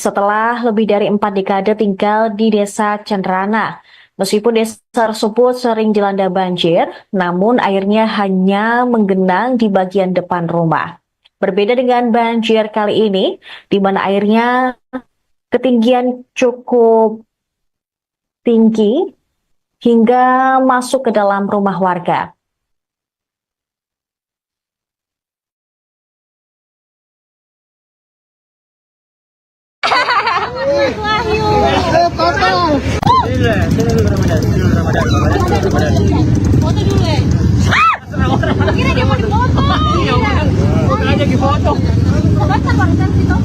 Setelah lebih dari 4 dekade tinggal di desa Cenderana, meskipun desa tersebut sering dilanda banjir, namun airnya hanya menggenang di bagian depan rumah. Berbeda dengan banjir kali ini, di mana airnya ketinggian cukup tinggi hingga masuk ke dalam rumah warga. foto. Foto dulu ya. Kira dia mau dipoto. Foto aja di foto. Baca konten situ.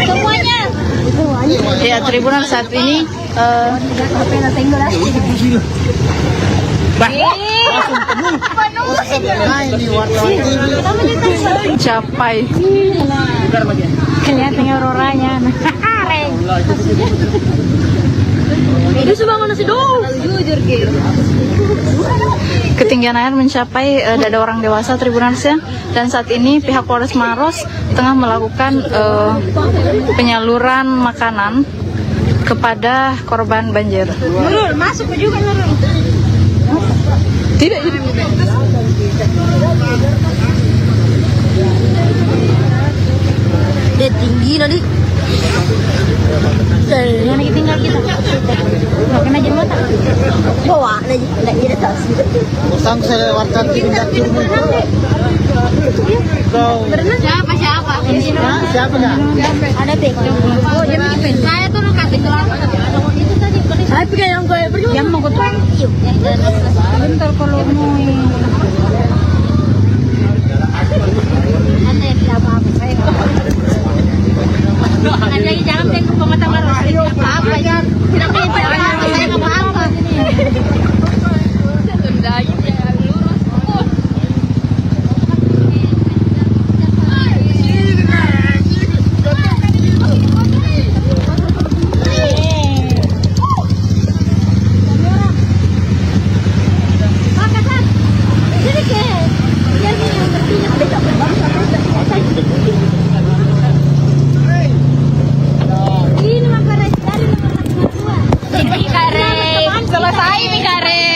Semuanya. Ya, Tribunal saat ini mencapai Kelihatannya auroranya. Itu sebangun nasi dong. Jujur gitu. ketinggian air mencapai dada orang dewasa Tribunalsnya, dan saat ini pihak Polres Maros tengah melakukan penyaluran makanan kepada korban banjir. Nurul, masuk juga Nurul. Tidak. Dia tinggi tadi. Mana tinggal kita? Nggak kena jembatan. Bawa aja, nggak jadi tas. Usang saya warga tindak turun. Siapa? Siapa dah? Ada teh. Oh, dia bikin. Saya tuh kasih kelapa. Itu tadi. Saya pikir yang gue berdua. Yang mau gue tuang. Bentar kalau mau. Anda yang tidak apa-apa. Saya Anda jangan tengok pematang marah. Apa-apa ya? Tidak apa-apa. Saya nggak apa-apa. Selesai nih kare.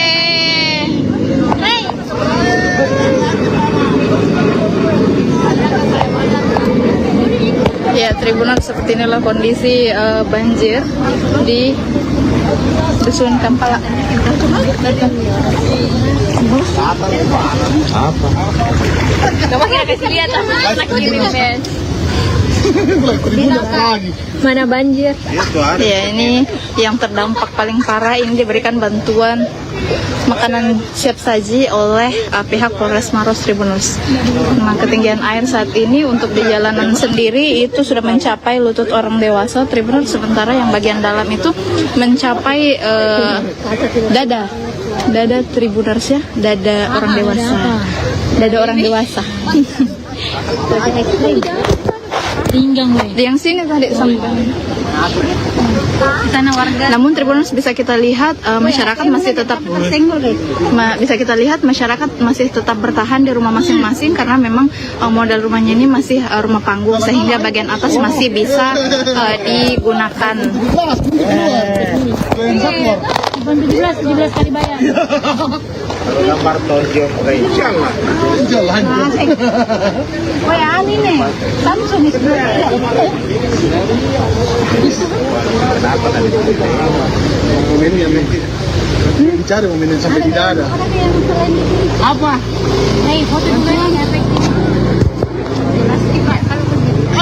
Ya, Tribunal, seperti inilah kondisi banjir di Dusun Kampala. Apa? Coba kita kasih lihat mana banjir. Ya, ini yang terdampak paling parah, ini diberikan bantuan makanan siap saji oleh pihak Polres Maros Tribunus. Nah, ketinggian air saat ini untuk di jalanan sendiri itu sudah mencapai lutut orang dewasa Tribunus, sementara yang bagian dalam itu mencapai dada Tribuners ya, dada orang dewasa. Pinggang gue. Yang sini tadi sampai Tanah warga. namun Tribuners bisa kita lihat masyarakat masih tetap masih tetap bertahan di rumah masing-masing, karena memang modal rumahnya ini masih rumah panggung, sehingga bagian atas masih bisa digunakan. 17 kali bayar. Gambar tonjok jangan. Oh ya, ini nih. Samsung itu. Kenapa tadi? Momen yang dicari momen sampai tidak ada. Apa? Hei, foto dulu ya.